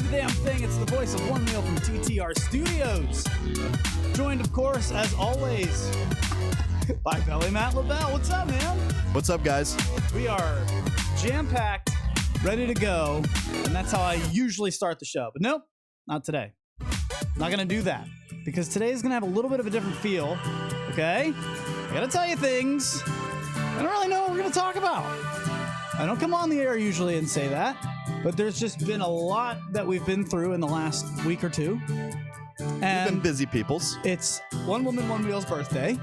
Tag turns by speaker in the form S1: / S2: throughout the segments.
S1: the damn thing. It's the voice of Onewheel from TTR Studios. Joined, of course, as always, by Belly Matt LaBelle. What's up, man?
S2: What's up, guys?
S1: We are jam-packed, ready to go, and that's how I usually start the show. But nope, not today. Not going to do that, because today is going to have a little bit of a different feel, okay? I got to tell you things. I don't really know what we're going to talk about. I don't come on the air usually and say that, but there's just been a lot that we've been through in the last week or two. And
S2: We've been busy peoples.
S1: It's One Woman, One Wheel's birthday,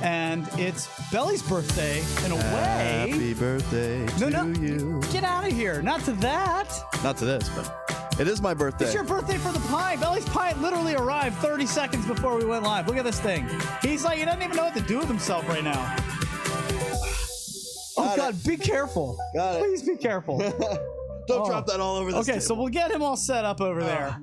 S1: and it's Belly's birthday in a way.
S2: Happy birthday to you.
S1: Get out of here. Not to that.
S2: Not to this, but it is my birthday.
S1: It's your birthday for the pint. Belly's pint literally arrived 30 seconds before we went live. Look at this thing. He's like, he doesn't even know what to do with himself right now. Oh, God, be careful.
S2: Got it.
S1: Please be careful.
S2: Don't drop that all over the
S1: Okay, so we'll get him all set up over there.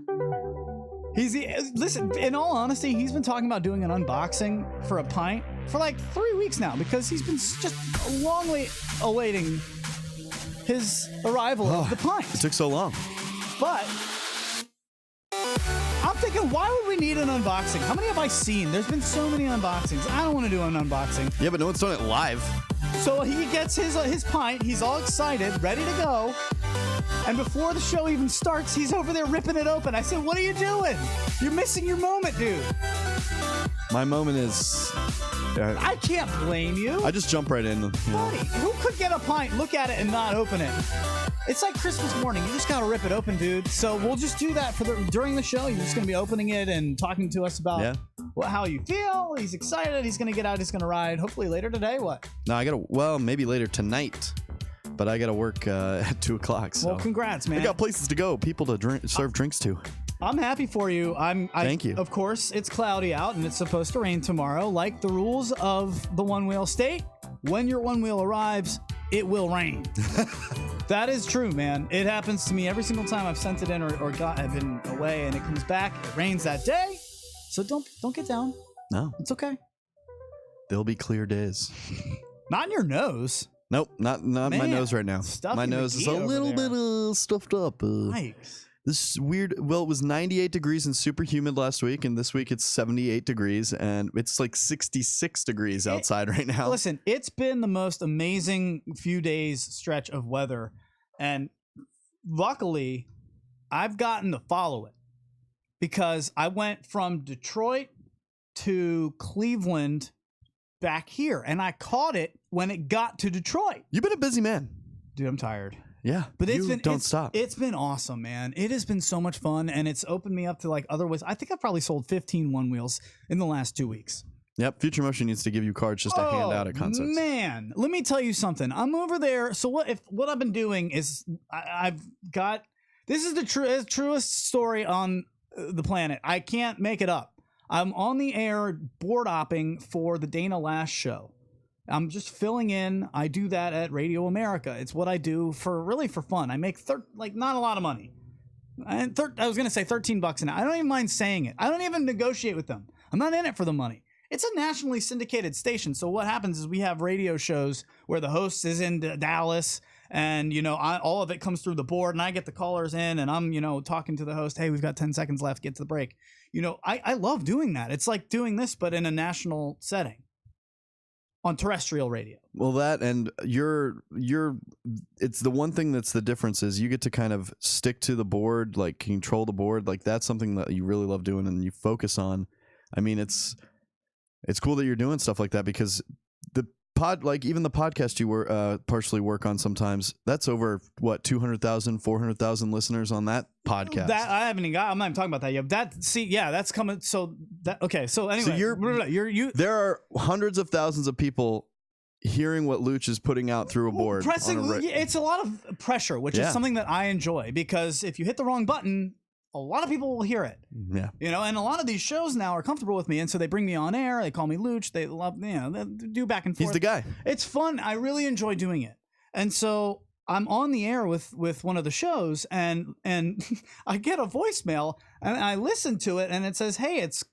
S1: Listen, in all honesty, he's been talking about doing an unboxing for a pint for like 3 weeks now because he's been just longly awaiting his arrival of the pint.
S2: It took so long.
S1: But I'm thinking, why would we need an unboxing? How many have I seen? There's been so many unboxings. I don't want to do an unboxing.
S2: Yeah, but no one's done it live.
S1: So he gets his pint. He's all excited, ready to go. And before the show even starts, he's over there ripping it open. I said, what are you doing? You're missing your moment, dude.
S2: My moment is...
S1: I can't blame you.
S2: I just jump right in. You know.
S1: Buddy, who could get a pint, look at it, and not open it? It's like Christmas morning. You just got to rip it open, dude. So we'll just do that during the show. You're just going to be opening it and talking to us about how you feel. He's excited. He's going to get out. He's going to ride. Hopefully later today. What?
S2: No, maybe later tonight. But I got to work at 2 o'clock. So.
S1: Well, congrats, man.
S2: I got places to go, people to serve drinks to.
S1: I'm happy for you.
S2: Thank you.
S1: Of course, it's cloudy out and it's supposed to rain tomorrow. Like the rules of the Onewheel state, when your Onewheel arrives, it will rain. That is true, man. It happens to me every single time I've sent it in or I've been away and it comes back. It rains that day. So don't get down.
S2: No.
S1: It's okay.
S2: There'll be clear days.
S1: Not in your nose.
S2: Nope, not my nose right now. My nose is a little bit stuffed up.
S1: Nice.
S2: This is weird. Well, it was 98 degrees and super humid last week, and this week it's 78 degrees, and it's like 66 degrees outside right now.
S1: Listen, it's been the most amazing few days stretch of weather, and luckily, I've gotten to follow it because I went from Detroit to Cleveland back here, and I caught it when it got to Detroit.
S2: You've been a busy man.
S1: Dude, I'm tired.
S2: Yeah,
S1: but
S2: don't stop.
S1: It's been awesome, man. It has been so much fun, and it's opened me up to like other ways. I think I've probably sold 15 Onewheels in the last 2 weeks.
S2: Yep, Future Motion needs to give you cards just to hand out at concerts.
S1: Man, let me tell you something. I'm over there. So what I've been doing is I've got this is the truest story on the planet. I can't make it up. I'm on the air board opping for the Dana Lash show. I'm just filling in. I do that at Radio America. It's what I do for fun. I make not a lot of money. I was going to say $13 an hour. I don't even mind saying it. I don't even negotiate with them. I'm not in it for the money. It's a nationally syndicated station. So what happens is we have radio shows where the host is in Dallas and, all of it comes through the board and I get the callers in and I'm, talking to the host. Hey, we've got 10 seconds left. Get to the break. I love doing that. It's like doing this, but in a national setting. On terrestrial radio.
S2: Well, that and it's the one thing that's the difference is you get to kind of stick to the board, like control the board. Like that's something that you really love doing and you focus on. I mean, it's cool that you're doing stuff like that because even the podcast you partially work on sometimes, that's over 200,000, 400,000 listeners on that podcast.
S1: That I haven't even got. I'm not even talking about that yet. That's coming. So okay. So anyway,
S2: so there are hundreds of thousands of people hearing what Luch is putting out through a board.
S1: It's a lot of pressure, which is something that I enjoy because if you hit the wrong button, a lot of people will hear it.
S2: Yeah.
S1: And a lot of these shows now are comfortable with me. And so they bring me on air. They call me Luch. They love, they do back and forth.
S2: He's the guy.
S1: It's fun. I really enjoy doing it. And so I'm on the air with one of the shows and I get a voicemail and I listen to it and it says, hey, it's,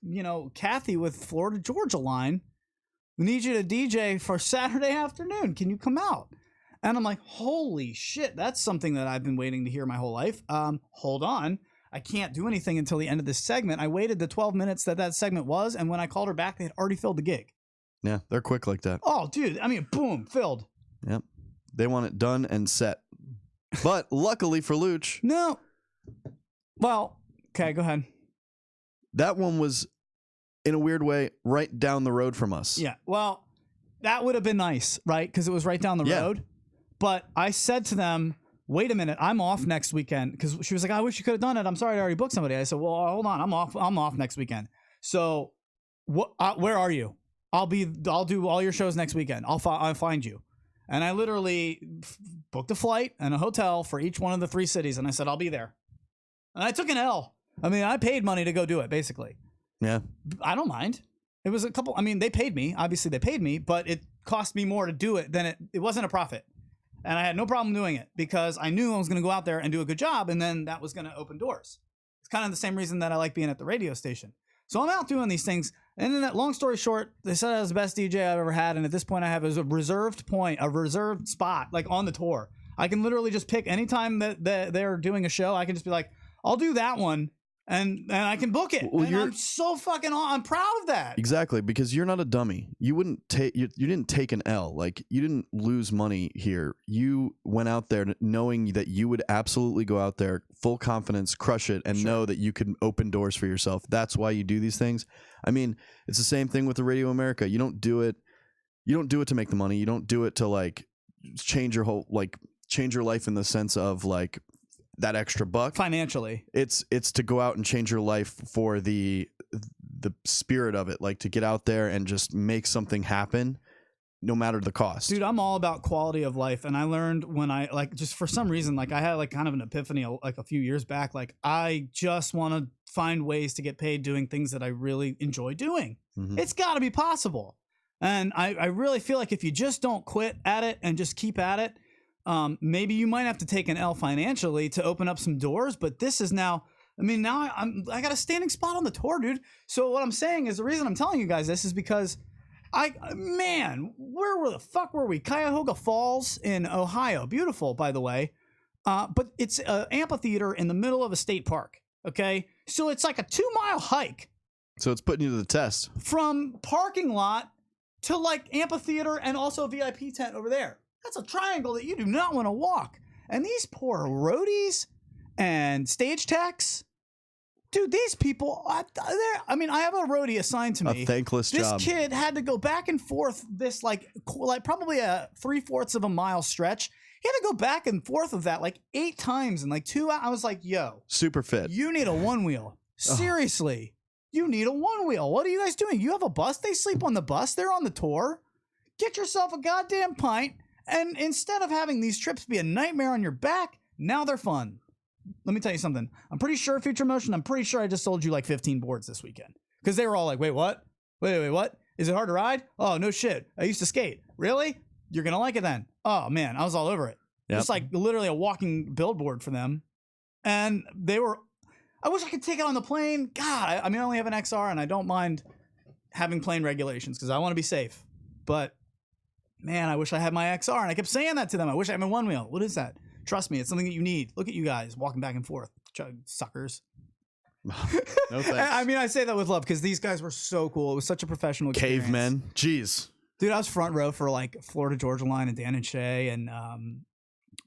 S1: Kathy with Florida Georgia Line. We need you to DJ for Saturday afternoon. Can you come out? And I'm like, holy shit, that's something that I've been waiting to hear my whole life. Hold on. I can't do anything until the end of this segment. I waited the 12 minutes that segment was, and when I called her back, they had already filled the gig.
S2: Yeah, they're quick like that.
S1: Oh, dude. I mean, boom, filled.
S2: Yep. They want it done and set. But luckily for Luch.
S1: No. Well, okay, go ahead.
S2: That one was, in a weird way, right down the road from us.
S1: Yeah, well, that would have been nice, right? Because it was right down the road. But I said to them, wait a minute, I'm off next weekend. Because she was like, I wish you could have done it. I'm sorry, I already booked somebody. I said, well, hold on, I'm off next weekend. So, where are you? I'll do all your shows next weekend. I'll find you. And I literally booked a flight and a hotel for each one of the 3 cities. And I said, I'll be there. And I took an L. I mean, I paid money to go do it, basically.
S2: Yeah.
S1: I don't mind. It was a couple, I mean, they paid me. Obviously, they paid me, but it cost me more to do it than it wasn't a profit. And I had no problem doing it because I knew I was going to go out there and do a good job, and then that was going to open doors. It's kind of the same reason that I like being at the radio station. So I'm out doing these things, and then that long story short, they said I was the best DJ I've ever had, and at this point I have a reserved spot, like on the tour. I can literally just pick any time that they're doing a show. I can just be like, I'll do that one. And I can book it. Well, and I'm so fucking I'm proud of that.
S2: Exactly, because you're not a dummy. You didn't take an L. Like, you didn't lose money here. You went out there knowing that you would absolutely go out there, full confidence, crush it, and know that you could open doors for yourself. That's why you do these things. I mean, it's the same thing with the Radio America. You don't do it to make the money. You don't do it to like change your life in the sense of like that extra buck
S1: financially.
S2: It's to go out and change your life for the spirit of it, like to get out there and just make something happen no matter the cost.
S1: Dude, I'm all about quality of life, and I learned when I like just for some reason like I had like kind of an epiphany like a few years back, like I just want to find ways to get paid doing things that I really enjoy doing. Mm-hmm. It's got to be possible. And I really feel like if you just don't quit at it and just keep at it, maybe you might have to take an L financially to open up some doors, but this is now, I mean, now I got a standing spot on the tour, dude. So what I'm saying is the reason I'm telling you guys this is because where the fuck were we? Cuyahoga Falls in Ohio. Beautiful, by the way. But it's an amphitheater in the middle of a state park. Okay. So it's like a 2-mile hike.
S2: So it's putting you to the test.
S1: From parking lot to like amphitheater and also a VIP tent over there. That's a triangle that you do not want to walk. And these poor roadies and stage techs, dude, these people, I have a roadie assigned to me.
S2: A thankless job.
S1: This kid had to go back and forth this like probably a 3/4 of a mile stretch. He had to go back and forth of that like 8 times in like 2 hours. I was like, yo.
S2: Super fit.
S1: You need a Onewheel. Seriously. You need a Onewheel. What are you guys doing? You have a bus? They sleep on the bus. They're on the tour. Get yourself a goddamn pint. And instead of having these trips be a nightmare on your back, now they're fun. Let me tell you something. I'm pretty sure Future Motion, I'm pretty sure I just sold you like 15 boards this weekend. Because they were all like, wait, what? Wait, what? Is it hard to ride? Oh, no shit. I used to skate. Really? You're going to like it then. Oh, man. I was all over it. Yep. Just like literally a walking billboard for them. And they were, I wish I could take it on the plane. God, I only have an XR and I don't mind having plane regulations because I want to be safe. But man, I wish I had my XR, and I kept saying that to them. I wish I had my Onewheel. What is that? Trust me, it's something that you need. Look at you guys walking back and forth, suckers.
S2: No thanks.
S1: I say that with love because these guys were so cool. It was such a professional experience.
S2: Cavemen. Jeez.
S1: Dude, I was front row for like Florida Georgia Line and Dan and Shay and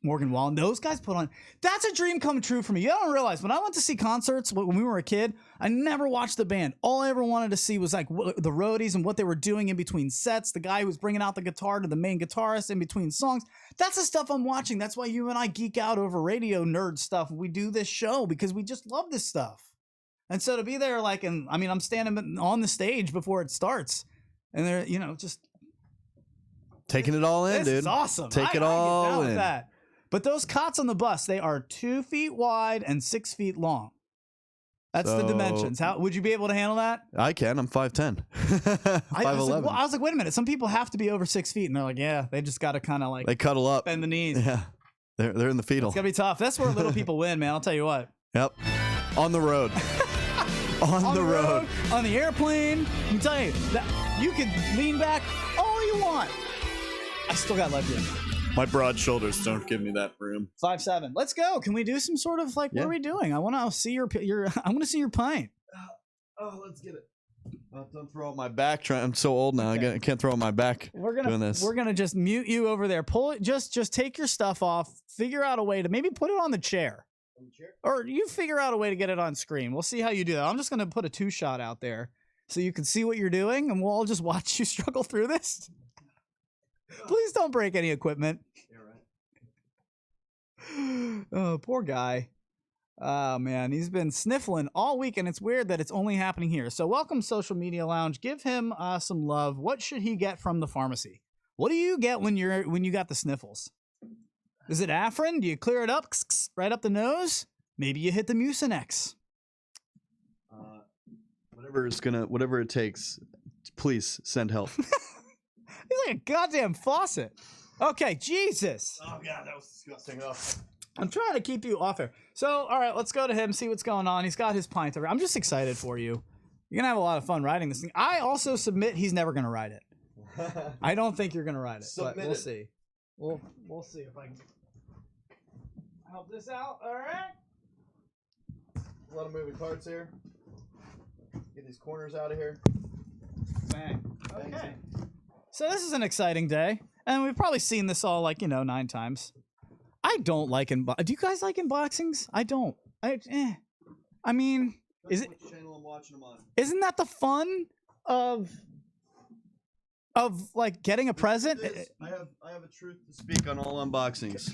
S1: Morgan Wallen. Those guys put on. That's a dream come true for me. You don't realize when I went to see concerts when we were a kid, I never watched the band. All I ever wanted to see was like the roadies and what they were doing in between sets. The guy who was bringing out the guitar to the main guitarist in between songs. That's the stuff I'm watching. That's why you and I geek out over radio nerd stuff. We do this show because we just love this stuff. And so to be there, like, and I mean, I'm standing on the stage before it starts, and they're, just
S2: taking it all in, dude.
S1: This is awesome.
S2: Take it all
S1: I get down
S2: in.
S1: with that. But those cots on the bus, they are 2 feet wide and 6 feet long. That's the dimensions. How would you be able to handle that?
S2: I can. I'm 5'10". 5'11".
S1: I was like, wait a minute. Some people have to be over 6 feet, and they're like, yeah, they just got to kind of like
S2: they cuddle up,
S1: bend the knees.
S2: Yeah, they're in the fetal.
S1: It's gonna be tough. That's where little people win, man. I'll tell you what.
S2: Yep, on the road. on the road,
S1: on the airplane. Let me tell you that you can lean back all you want. I still got leg room.
S2: My broad shoulders don't give me that room.
S1: 5'7". Let's go. Can we do some sort of like?
S2: Yeah.
S1: What are we doing? I want to see your. I want to see your pint.
S2: Oh, let's get it. Don't throw out my back. I'm so old now.
S1: Okay.
S2: I can't throw out my back. Doing this.
S1: We're gonna just mute you over there. Pull it. Just take your stuff off. Figure out a way to maybe put it on the chair. Or you figure out a way to get it on screen. We'll see how you do that. I'm just gonna put a 2-shot out there so you can see what you're doing, and we'll all just watch you struggle through this. Please don't break any equipment. Right. Oh, poor guy. Oh, man. He's been sniffling all week, and it's weird that it's only happening here. So welcome, Social Media Lounge. Give him some love. What should he get from the pharmacy? What do you get when you got the sniffles? Is it Afrin? Do you clear it up right up the nose? Maybe you hit the Mucinex.
S2: Whatever it takes. Please send help.
S1: He's like a goddamn faucet. Okay, Jesus.
S2: Oh, God, that was disgusting. Oh.
S1: I'm trying to keep you off there. So, all right, let's go to him, see what's going on. He's got his pint over. I'm just excited for you. You're going to have a lot of fun riding this thing. I also submit he's never going to ride it. I don't think you're going to ride it, but we'll see. We'll see if I can help this out. All right.
S2: A lot of moving parts here. Get these corners out of here.
S1: Bang. Okay. So this is an exciting day, and we've probably seen this all 9 times. I don't like do you guys like unboxings? I don't. I mean, is it?
S2: Which channel I'm watching them on.
S1: Isn't that the fun of like getting a present?
S2: I have a truth to speak on all unboxings.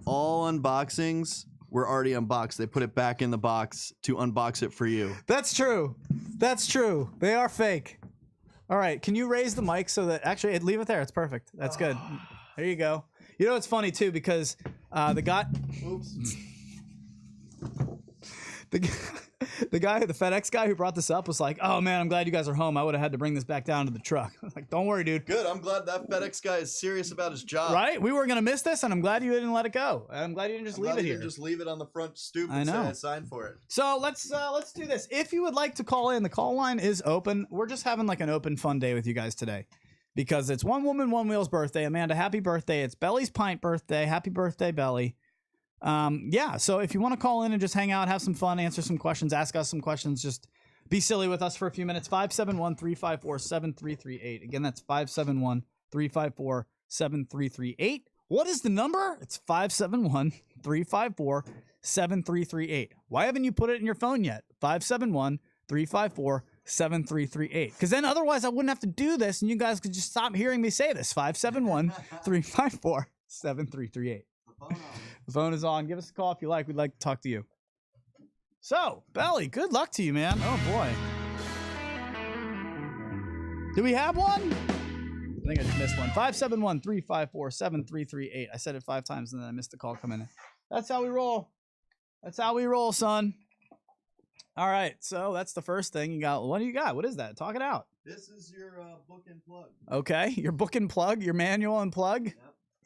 S2: All unboxings were already unboxed. They put it back in the box to unbox it for you.
S1: That's true. That's true. They are fake. All right, can you raise the mic so that actually leave it there? It's perfect. That's good. There you go. You know, it's funny too because the guy.
S2: Oops.
S1: The FedEx guy who brought this up was like, "Oh man, I'm glad you guys are home. I would have had to bring this back down to the truck." I was like, "Don't worry, dude."
S2: Good. I'm glad that FedEx guy is serious about his job.
S1: Right? We were gonna miss this, and I'm glad you didn't let it go. I'm glad you didn't just leave it here.
S2: Just leave it on the front stoop and say I signed for it.
S1: So let's do this. If you would like to call in, the call line is open. We're just having like an open fun day with you guys today. Because it's One Woman, One Wheel's birthday. Amanda, happy birthday. It's Belly's pint birthday. Happy birthday, Belly. Yeah, so if you want to call in and just hang out, have some fun, answer some questions, ask us some questions, just be silly with us for a few minutes. 571-354-7338. Again, that's 571-354-7338. What is the number? It's 571-354-7338. Why haven't you put it in your phone yet? 571-354-7338. because then otherwise I wouldn't have to do this and you guys could just stop hearing me say this. 571-354-7338. The phone is on. Give us a call if you like. We'd like to talk to you. So, Belly, good luck to you, man. Oh boy. Do we have one? I think I just missed one. 571-354-7338. I said it 5 times and then I missed the call coming in. That's how we roll. That's how we roll, son. All right, so that's the first thing you got. What do you got? What is that? Talk it out.
S2: This is your book and plug.
S1: Okay, your book and plug, your manual and plug. Yep.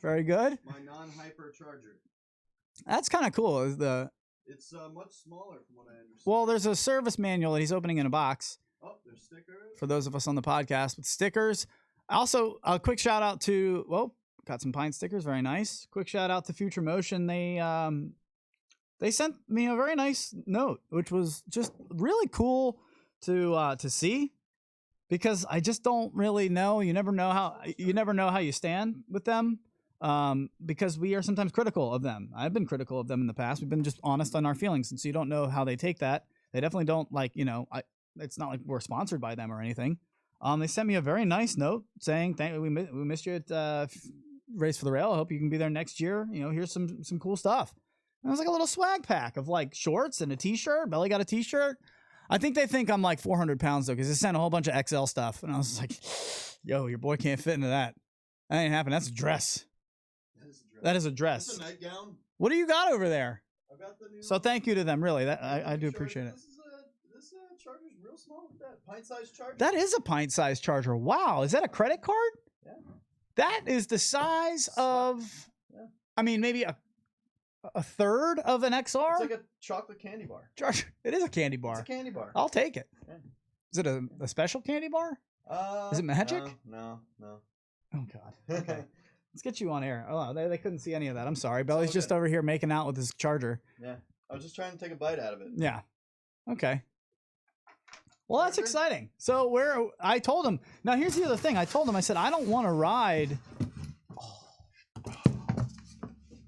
S1: Very good.
S2: My non-hyper charger.
S1: That's kind of cool.
S2: It's much smaller from what I understand.
S1: Well, there's a service manual that he's opening in a box.
S2: Oh, there's stickers. For
S1: those of us on the podcast with stickers. Also, a quick shout out to, got some pint stickers. Very nice. Quick shout out to Future Motion. They sent me a very nice note, which was just really cool to see, because I just don't really know. You never know how you stand with them, because we are sometimes critical of them. I've been critical of them in the past. We've been just honest on our feelings, and so you don't know how they take that. They definitely don't it's not like we're sponsored by them or anything. They sent me a very nice note saying, we missed you at Race for the Rail. I hope you can be there next year. Here's some cool stuff. And it was like a little swag pack of like shorts and a t-shirt. Belly got a t-shirt. I think they think I'm like 400 pounds though, because they sent a whole bunch of XL stuff. And I was like, yo, your boy can't fit into that. That ain't happening. That's a dress. That is a dress.
S2: That's a nightgown.
S1: What do you got over there?
S2: I've got the new.
S1: So thank you to them, really. That I do appreciate it.
S2: This charger's real small. That pint-sized charger.
S1: That is a pint-sized charger. Wow. Is that a credit card?
S2: Yeah.
S1: That is the size of, I mean, maybe a third of an XR?
S2: It's like a chocolate candy bar.
S1: It is a candy bar.
S2: It's a candy bar.
S1: I'll take it.
S2: Yeah.
S1: Is it a special candy bar? Is it magic?
S2: No.
S1: Oh, God. Okay. Let's get you on air. Oh, they couldn't see any of that. I'm sorry. Belly's just over here making out with his charger.
S2: Yeah. I was just trying to take a bite out of it.
S1: Yeah. Okay. Well, that's exciting. So I told him. Now here's the other thing. I told him. I said I don't want to ride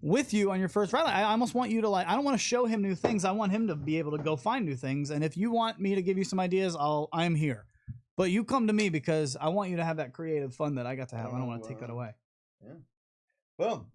S1: with you on your first ride. I almost want you to I don't want to show him new things. I want him to be able to go find new things. And if you want me to give you some ideas, I'm here. But you come to me because I want you to have that creative fun that I got to have. I don't want to take that away.
S2: Yeah. Boom.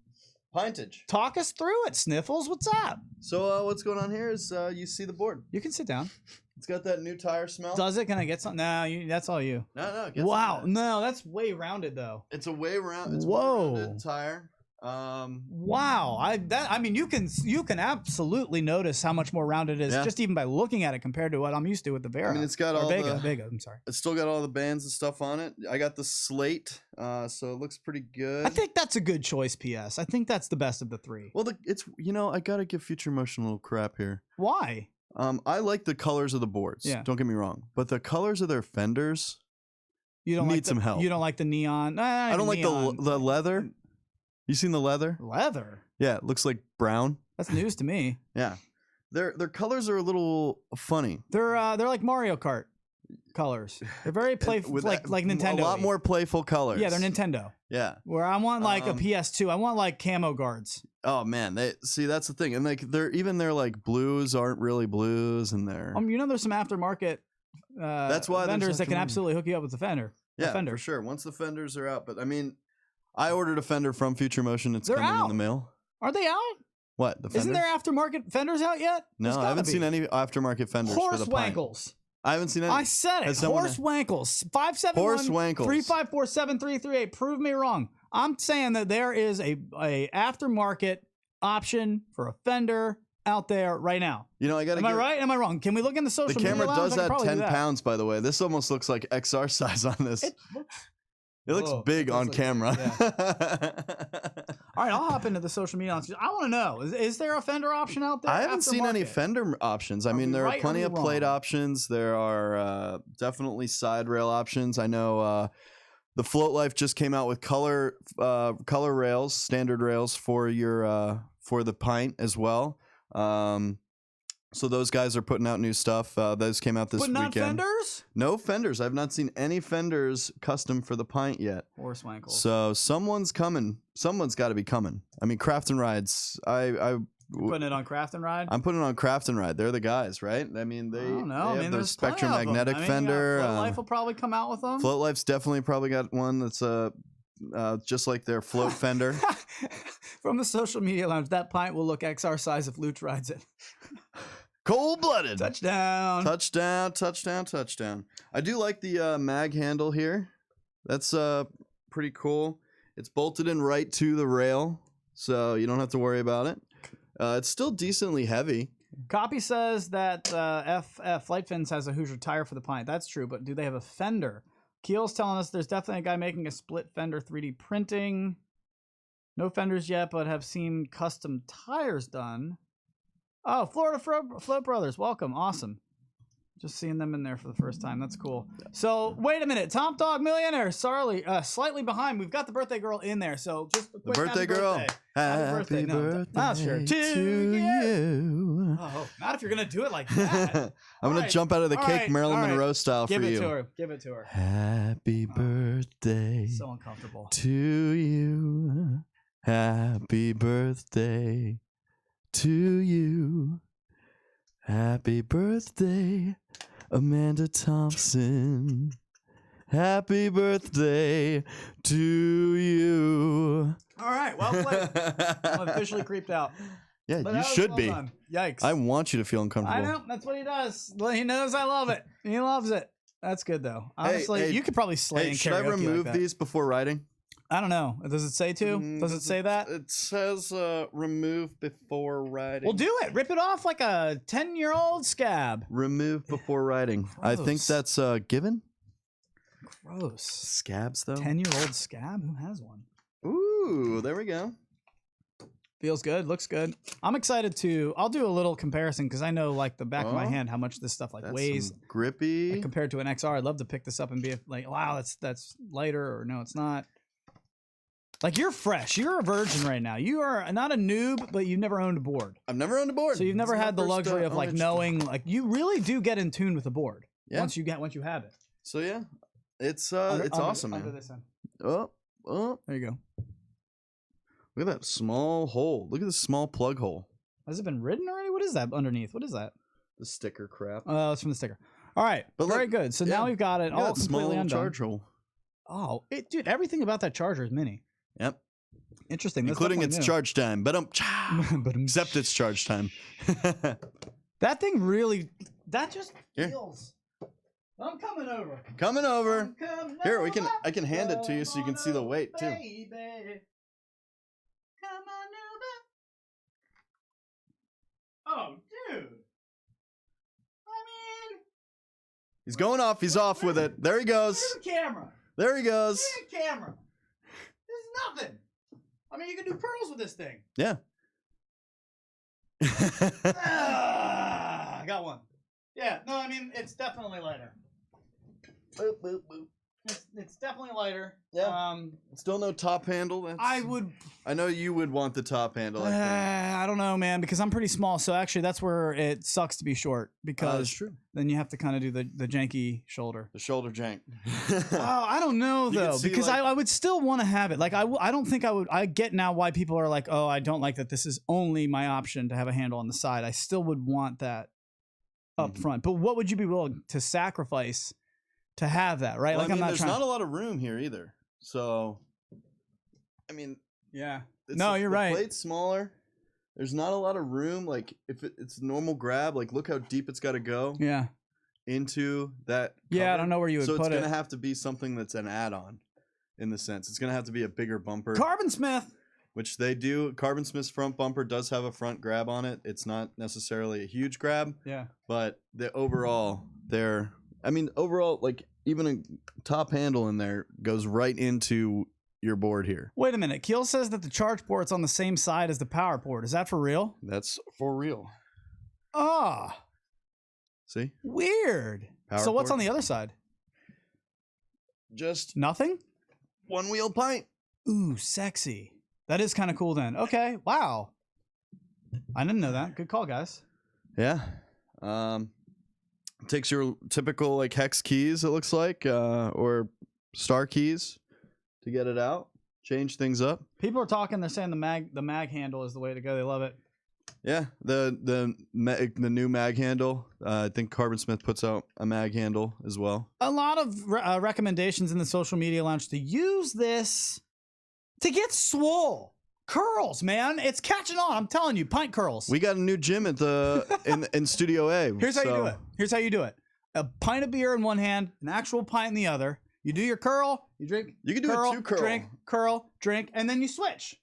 S2: Pintage.
S1: Talk us through it, Sniffles. What's up?
S2: So what's going on here is you see the board.
S1: You can sit down.
S2: It's got that new tire smell.
S1: Does it? Can I get some? No, that's all you.
S2: No.
S1: Wow. No, that's way rounded though.
S2: It's a way round. It's
S1: Whoa.
S2: rounded tire.
S1: Wow. I mean, you can absolutely notice how much more rounded it is just even by looking at it compared to what I'm used to with the Vera.
S2: I mean, it's got all
S1: Vega. I'm sorry.
S2: It's still got all the bands and stuff on it. I got the slate, so it looks pretty good.
S1: I think that's a good choice. PS. I think that's the best of the three.
S2: Well, it's I gotta give Future Motion a little crap here.
S1: Why?
S2: I like the colors of the boards.
S1: Yeah.
S2: Don't get me wrong, but the colors of their fenders
S1: you don't
S2: need
S1: like
S2: some help.
S1: You don't like the neon.
S2: I don't like the leather. You seen the leather?
S1: Leather.
S2: Yeah, it looks like brown.
S1: That's news to me.
S2: Yeah, their colors are a little funny.
S1: They're like Mario Kart colors. They're very playful, like Nintendo.
S2: A lot more playful colors.
S1: Yeah, they're Nintendo.
S2: Yeah.
S1: Where I want like a PS2. I want like camo guards.
S2: Oh man, that's the thing, and like their like blues aren't really blues, and they're
S1: there's some aftermarket.
S2: That's why
S1: vendors that can absolutely hook you up with the fender.
S2: Yeah, for sure. Once the fenders are out, but I mean, I ordered a fender from Future Motion. It's coming in the mail.
S1: Are they out?
S2: What? The fenders?
S1: Isn't there aftermarket fenders out yet?
S2: No, I haven't seen any aftermarket fenders for the Pint.
S1: Wankles.
S2: I haven't seen any.
S1: I said it. Horse Wankles. 571-354-7338. Prove me wrong. I'm saying that there is a aftermarket option for a fender out there right now.
S2: I got to.
S1: Am I right? Am I wrong? Can we look in the social media?
S2: The camera does add 10
S1: that.
S2: pounds, by the way. This almost looks like XR size on this. It looks big on camera.
S1: Yeah. All right, I'll hop into the social media. I want to know, is there a fender option out there?
S2: I haven't seen any fender options. I mean, there are plenty of plate options. There are definitely side rail options. I know the Float Life just came out with color rails, standard rails for your for the Pint as well. So those guys are putting out new stuff. Those came out this weekend.
S1: Not fenders?
S2: No fenders. I've not seen any fenders custom for the Pint yet.
S1: Horse Wankles.
S2: So someone's coming. Someone's got to be coming. I mean, Craft and Rides.
S1: Putting it on Craft and Ride?
S2: I'm putting it on Craft and Ride. They're the guys, right? I mean, they have the Spectrum Magnetic fender.
S1: Float Life will probably come out with them.
S2: Float Life's definitely probably got one that's just like their float fender.
S1: From the social media lounge, that Pint will look XR size if Luch rides it.
S2: Cold-blooded.
S1: Touchdown.
S2: I do like the mag handle here. That's pretty cool. It's bolted in right to the rail, so you don't have to worry about it. It's still decently heavy.
S1: Copy says that FF Flight Fins has a Hoosier tire for the Pint. That's true, but do they have a fender? Keel's telling us there's definitely a guy making a split fender 3D printing. No fenders yet, but have seen custom tires done. Oh, Florida Float Brothers, welcome. Awesome. Just seeing them in there for the first time. That's cool. So, wait a minute. Top Dog Millionaire, slightly behind. We've got the birthday girl in there. So, just a quick
S2: birthday girl.
S1: Happy birthday. No, not sure. To you. Oh, not if you're going to do it like that.
S2: I'm going to jump out of the cake Marilyn Monroe style for you.
S1: Give it to her.
S2: Happy birthday.
S1: So uncomfortable.
S2: To you. Happy birthday to you. Happy birthday, Amanda Thompson. Happy birthday to you.
S1: All right, well played. I'm officially creeped out.
S2: Yeah, you should be.
S1: Yikes.
S2: I want you to feel uncomfortable.
S1: I know. That's what he does. He knows I love it. He loves it. That's good, though. Honestly, you could probably slay in karaoke.
S2: Should I remove these before riding?
S1: I don't know. Does it say to? Does it say that?
S2: It says remove before riding.
S1: Well, do it. Rip it off like a 10-year-old scab.
S2: Remove before riding. Gross. I think that's given.
S1: Gross.
S2: Scabs, though?
S1: 10-year-old scab? Who has one?
S2: Ooh, there we go.
S1: Feels good. Looks good. I'm excited to... I'll do a little comparison because I know like the back of my hand how much this stuff weighs.
S2: Grippy.
S1: Like, compared to an XR. I'd love to pick this up and be like, wow, that's lighter, or no, it's not. Like you're fresh. You're a virgin right now. You are not a noob, but you've never owned a board.
S2: I've never owned a board.
S1: So you've never
S2: It's my
S1: had the
S2: first,
S1: luxury of like
S2: ownage.
S1: knowing, like you really do get in tune with the board.
S2: Yeah.
S1: Once you have it.
S2: So yeah, it's awesome, man.
S1: Under this end.
S2: Oh,
S1: There you go.
S2: look at that small hole. Look at this small plug hole.
S1: Has it been written already? What is that underneath? What is that?
S2: The sticker crap.
S1: Oh, it's from the sticker. All right,
S2: But
S1: very
S2: look,
S1: good. So
S2: yeah,
S1: now we've got it
S2: Look at
S1: all
S2: that small
S1: completely
S2: little
S1: undone.
S2: charge hole.
S1: Oh, dude, everything about that charger is mini.
S2: Yep.
S1: Interesting. That's
S2: Including its
S1: definitely
S2: charge time. But
S1: new.
S2: except its charge time.
S1: That thing really, that just
S2: Here.
S1: feels. I'm coming over.
S2: Coming over.
S1: I'm coming
S2: Here,
S1: over.
S2: I can hand it to you so you can see the weight too.
S1: Baby. Come on over. Oh, dude. I mean,
S2: He's going off. He's off with it. There he goes.
S1: where's the camera?
S2: There he goes.
S1: Where's the camera? This is nothing. I mean, you can do pearls with this thing.
S2: Yeah.
S1: I got one. Yeah, no, I mean, it's definitely lighter.
S2: Boop, boop, boop.
S1: It's definitely lighter.
S2: Yeah. Still no top handle. I know you would want the top handle. I think.
S1: I don't know, man, because I'm pretty small. So actually, that's where it sucks to be short because
S2: That's true.
S1: then you have to kind of do the janky shoulder.
S2: The shoulder jank.
S1: Oh, I don't know
S2: You can
S1: though,
S2: see,
S1: because
S2: like-
S1: I would still want to have it. Like I don't think I would. I get now why people are like, oh, I don't like that. This is only my option to have a handle on the side. I still would want that up
S2: Mhm.
S1: front. But what would you be willing to sacrifice to have that? Right?
S2: Well,
S1: Like
S2: I mean,
S1: I'm not
S2: there's
S1: trying.
S2: not a lot of room here either. So, I mean,
S1: Yeah.
S2: it's
S1: No, you're
S2: the
S1: right.
S2: plate's smaller. There's not a lot of room. Like if it's a normal grab, like look how deep it's got to go
S1: Yeah.
S2: into that.
S1: Yeah. I
S2: cover.
S1: don't know where you would
S2: So
S1: put
S2: it's
S1: it.
S2: gonna have to be something that's an add-on, in the sense it's gonna have to be a bigger bumper,
S1: Carbon Smith.
S2: which they do. Carbon Smith's front bumper does have a front grab on it. It's not necessarily a huge grab,
S1: Yeah.
S2: but the overall, overall, like even a top handle in there goes right into your board here.
S1: Wait a minute. Keel says that the charge port's on the same side as the power port. Is that for real?
S2: That's for real.
S1: Ah,
S2: See,
S1: weird.
S2: Power
S1: So what's
S2: port.
S1: on the other side?
S2: just
S1: Nothing?
S2: one wheel pint.
S1: Ooh, sexy. That is kind of cool then. Okay. Wow. I didn't know that. Good call, guys.
S2: Yeah. Takes your typical like hex keys, it looks like, or star keys to get it out. Change things up.
S1: People are talking. They're saying the mag handle is the way to go. They love it.
S2: Yeah, the new mag handle. I think Carbon Smith puts out a mag handle as well.
S1: A lot of recommendations in the social media lounge to use this to get swole. Curls, man. It's catching on. I'm telling you, pint curls.
S2: We got a new gym at the in Studio A.
S1: Here's how you
S2: so-
S1: do it. Here's how you do it. A pint of beer in one hand, an actual pint in the other. You do your curl, you drink.
S2: You can do
S1: curl,
S2: a 2 curl.
S1: Drink, curl, drink, and then you switch.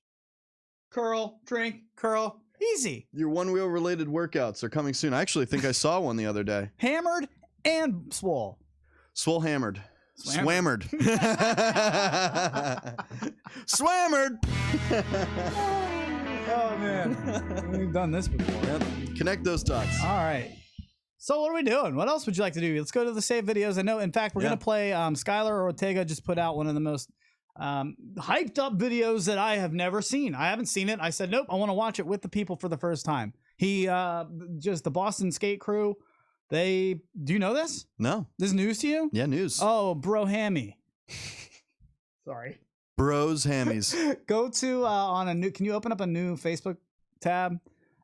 S1: Curl, drink, curl. Easy.
S2: Your one wheel related workouts are coming soon. I actually think I saw one the other day.
S1: Hammered and swole.
S2: Swole hammered.
S1: Swammered.
S2: Swammered.
S1: Oh man, we've done this before.
S2: Yep. Connect those dots.
S1: All right. So what are we doing? What else would you like to do? Let's go to the save videos. I know, in fact, we're
S2: Yeah.
S1: gonna play. Skylar Ortega just put out one of the most hyped up videos that I have never seen. I haven't seen it. I said, nope, I want to watch it with the people for the first time. He just the Boston Skate Crew. Do you know this?
S2: No.
S1: This is news to you?
S2: Yeah, news.
S1: Oh, bro, hammy. Sorry.
S2: Bros hammies.
S1: Go to can you open up a new Facebook tab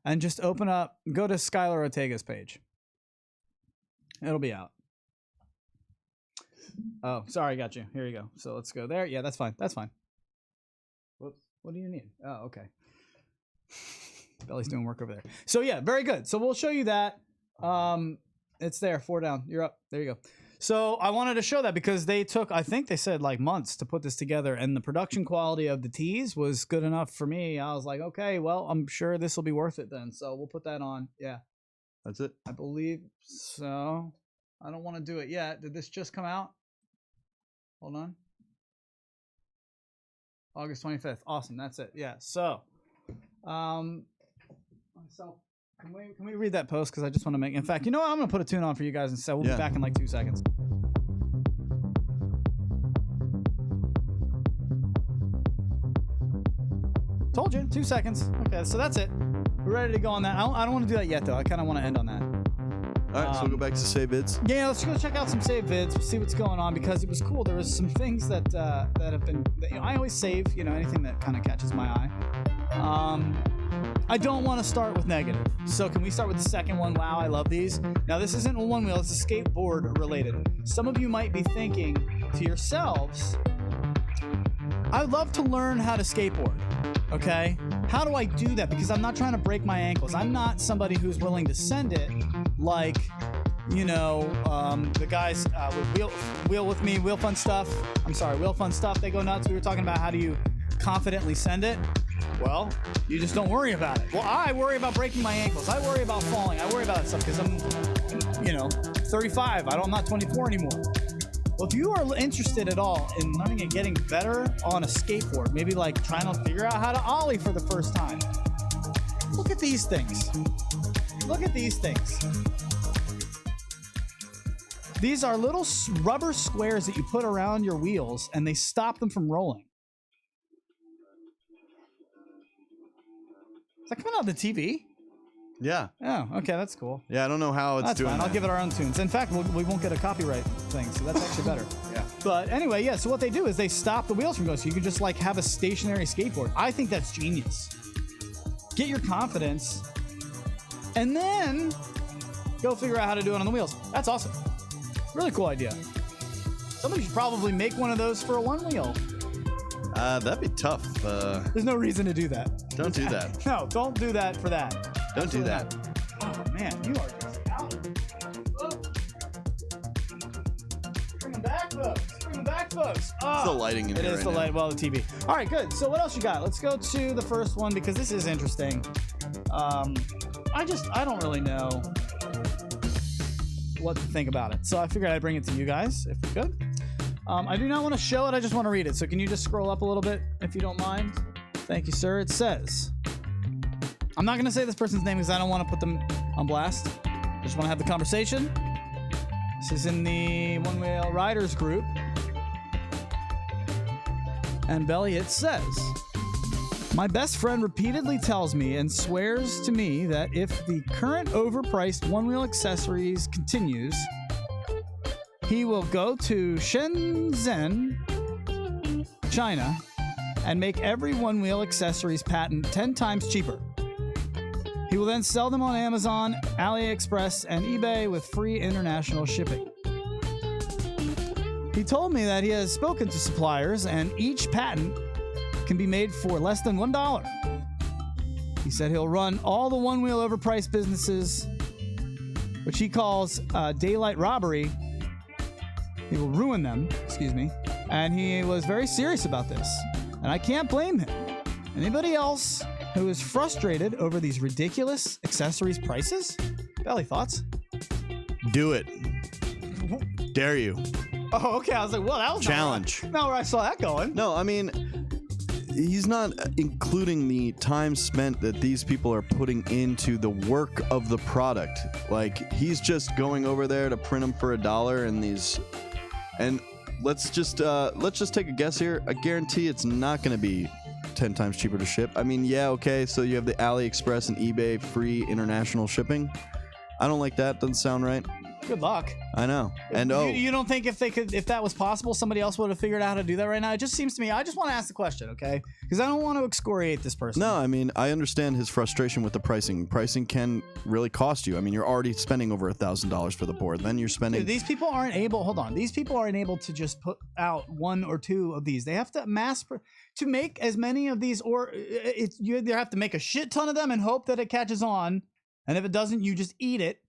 S1: and just go to Skylar Ortega's page. It'll be out. Oh, sorry, got you. Here you go. So let's go there. Yeah, that's fine. That's fine. Whoops. What do you need? Oh, okay. Belly's doing work over there. So yeah, very good. So we'll show you that. It's there, 4 down. You're up. There you go. So I wanted to show that because they took, I think they said like months to put this together, and the production quality of the tees was good enough for me. I was like, okay, well, I'm sure this will be worth it then. So we'll put that on. Yeah.
S2: That's it.
S1: I believe so. I don't want to do it yet. Did this just come out? Hold on. August 25th. Awesome. That's it. Yeah. So, myself. Can we read that post? Because I just want to make. In fact, you know what? I'm gonna put a tune on for you guys and say we'll be back in like 2 seconds. Told you. 2 seconds. Okay, so that's it. We're ready to go on that. I don't want to do that yet, though. I kind of want to end on that.
S2: All right, so we'll go back to save vids.
S1: Yeah, let's go check out some save vids, see what's going on, because it was cool. There was some things that have been. I always save, anything that kind of catches my eye. I don't want to start with negative. So can we start with the second one? Wow, I love these. Now, this isn't one wheel. It's a skateboard related. Some of you might be thinking to yourselves, I would love to learn how to skateboard. Okay? How do I do that? Because I'm not trying to break my ankles. I'm not somebody who's willing to send it like, the guys with Wheel Fun Stuff. I'm sorry, Wheel Fun Stuff. They go nuts. We were talking about how do you confidently send it. Well, you just don't worry about it. Well, I worry about breaking my ankles. I worry about falling. I worry about that stuff because I'm, 35. I'm not 24 anymore. Well, if you are interested at all in learning and getting better on a skateboard, maybe like trying to figure out how to ollie for the first time, look at these things. Look at these things. These are little rubber squares that you put around your wheels, and they stop them from rolling. Is that coming out of the TV?
S2: Yeah.
S1: Oh, okay, that's cool.
S2: Yeah, I don't know how it's
S1: that's
S2: doing
S1: fine.
S2: that.
S1: I'll give it our own tunes. In fact, we won't get a copyright thing, so that's actually better.
S2: Yeah.
S1: But anyway, yeah, so what they do is they stop the wheels from going, so you can just like have a stationary skateboard. I think that's genius. Get your confidence, and then go figure out how to do it on the wheels. That's awesome. Really cool idea. Somebody should probably make one of those for a one wheel.
S2: That'd be tough.
S1: There's no reason to do that.
S2: Don't do that.
S1: No, don't do that for that.
S2: Don't do that.
S1: Oh man, you are just out. Oh. Bring them back, folks. Bring them back, folks. Oh,
S2: It's the lighting in
S1: it
S2: here
S1: is
S2: right
S1: the
S2: now.
S1: light. Well, the TV. All right, good. So what else you got? Let's go to the first one because this is interesting. I don't really know what to think about it. So I figured I'd bring it to you guys if we could. I do not want to show it. I just want to read it. So can you just scroll up a little bit if you don't mind? Thank you, sir. It says, I'm not going to say this person's name because I don't want to put them on blast. I just want to have the conversation. This is in the One Wheel Riders group. And Belly, it says, my best friend repeatedly tells me and swears to me that if the current overpriced One Wheel accessories continues, he will go to Shenzhen, China, and make every One Wheel accessories patent 10 times cheaper. He will then sell them on Amazon, AliExpress, and eBay with free international shipping. He told me that he has spoken to suppliers and each patent can be made for less than $1. He said he'll run all the One Wheel overpriced businesses, which he calls daylight robbery. He will ruin them, and he was very serious about this. And I can't blame him. Anybody else who is frustrated over these ridiculous accessories prices? Belly, thoughts?
S2: Do it. Dare you.
S1: Oh, okay. I was like, well, that was
S2: Challenge.
S1: not where I saw that going.
S2: No, I mean, he's not including the time spent that these people are putting into the work of the product. Like, he's just going over there to print them for $1 and these... And let's just take a guess here. I guarantee it's not going to be 10 times cheaper to ship. I mean, yeah, okay, so you have the AliExpress and eBay free international shipping. I don't like that. Doesn't sound right.
S1: Good luck.
S2: I know. And
S1: you don't think if that was possible, somebody else would have figured out how to do that right now? It just seems to me. I just want to ask the question, okay? Because I don't want to excoriate this person.
S2: No, I mean, I understand his frustration with the pricing. Pricing can really cost you. I mean, you're already spending over $1,000 for the board. Then you're spending.
S1: Dude, these people aren't able. Hold on. These people aren't able to just put out one or two of these. They have to to make as many of these, or you either have to make a shit ton of them and hope that it catches on, and if it doesn't, you just eat it.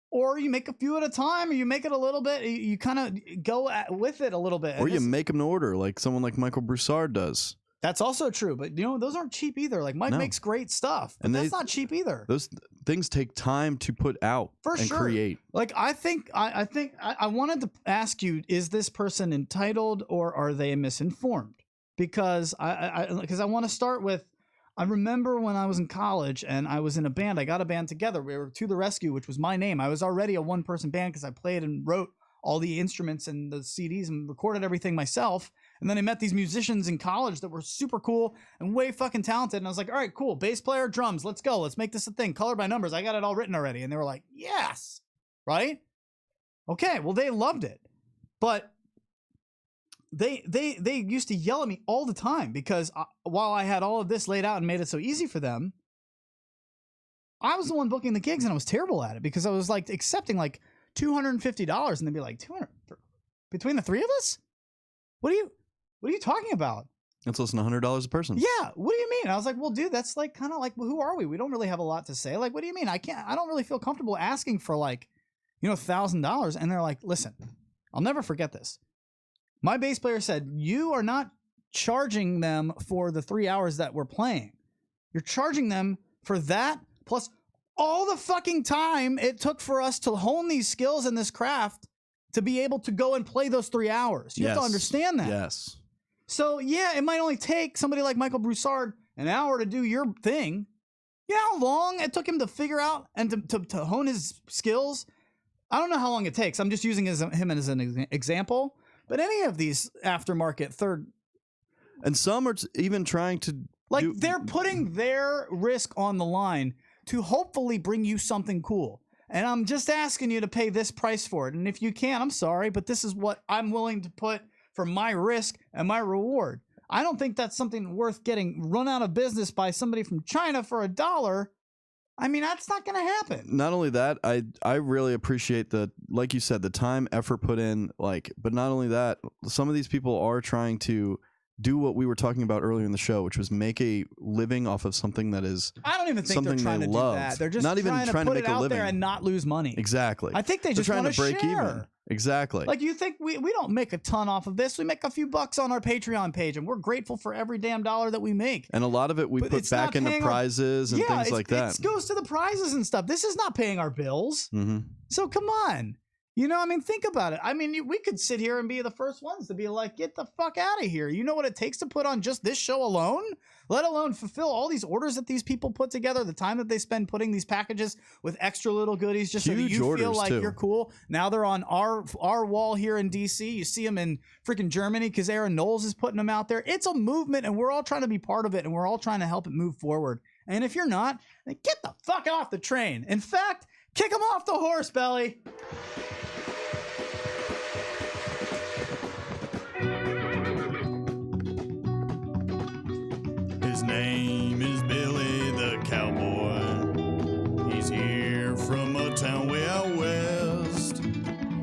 S1: Or you make a few at a time, or you make it a little bit. You kind of go with it a little bit.
S2: Or you make them to order, like someone like Michael Broussard does.
S1: That's also true, but those aren't cheap either. Like Mike makes great stuff, but that's not cheap either.
S2: Those things take time to put out and create.
S1: Like I wanted to ask you: is this person entitled, or are they misinformed? Because I want to start with. I remember when I was in college and I was in a band. I got a band together. We were To the Rescue, which was my name. I was already a one-person band because I played and wrote all the instruments and the CDs and recorded everything myself. And then I met these musicians in college that were super cool and way fucking talented. And I was like, all right, cool. Bass player, drums. Let's go. Let's make this a thing. Color by numbers. I got it all written already. And they were like, yes. Right? Okay. Well, they loved it. But they used to yell at me all the time because while I had all of this laid out and made it so easy for them, I was the one booking the gigs and I was terrible at it because I was like accepting like $250 and they'd be like, 200 between the three of us? What are you talking about?
S2: It's less than $100 a person.
S1: Yeah. What do you mean? I was like, well, dude, that's like kind of like, well, who are we? We don't really have a lot to say. Like, what do you mean? I don't really feel comfortable asking for like, $1,000. And they're like, listen, I'll never forget this. My bass player said, you are not charging them for the 3 hours that we're playing. You're charging them for that plus all the fucking time it took for us to hone these skills in this craft to be able to go and play those 3 hours. You have to understand that.
S2: Yes.
S1: So, yeah, it might only take somebody like Michael Broussard an hour to do your thing. You know how long it took him to figure out and to hone his skills? I don't know how long it takes. I'm just using him as an example. But any of these aftermarket third...
S2: And some are even trying to...
S1: they're putting their risk on the line to hopefully bring you something cool. And I'm just asking you to pay this price for it. And if you can't, I'm sorry, but this is what I'm willing to put for my risk and my reward. I don't think that's something worth getting run out of business by somebody from China for $1. I mean, that's not going to happen.
S2: Not only that, I really appreciate like you said, the time, effort put in, but not only that, some of these people are trying to do what we were talking about earlier in the show, which was make a living off of something that is
S1: I don't even think they're trying to do that. They're just
S2: not even trying to
S1: put
S2: make
S1: it out
S2: a living
S1: there and not lose money.
S2: Exactly.
S1: I think they just
S2: trying
S1: want
S2: to break
S1: share.
S2: even. Exactly.
S1: Like, you think we don't make a ton off of this. We make a few bucks on our Patreon page, and we're grateful for every damn dollar that we make.
S2: And a lot of it we put back into prizes and things like that.
S1: It goes to the prizes and stuff. This is not paying our bills.
S2: Mm-hmm.
S1: So come on. I mean, think about it. I mean, we could sit here and be the first ones to be like, get the fuck out of here. You know what it takes to put on just this show alone? Let alone fulfill all these orders that these people put together, the time that they spend putting these packages with extra little goodies just so that you feel like you're cool. Now they're on our wall here in DC. You see them in freaking Germany because Aaron Knowles is putting them out there. It's a movement, and we're all trying to be part of it, and we're all trying to help it move forward. And if you're not, then get the fuck off the train. In fact, kick them off the horse, Belly.
S3: His name is Billy the Cowboy. He's here from a town way out west.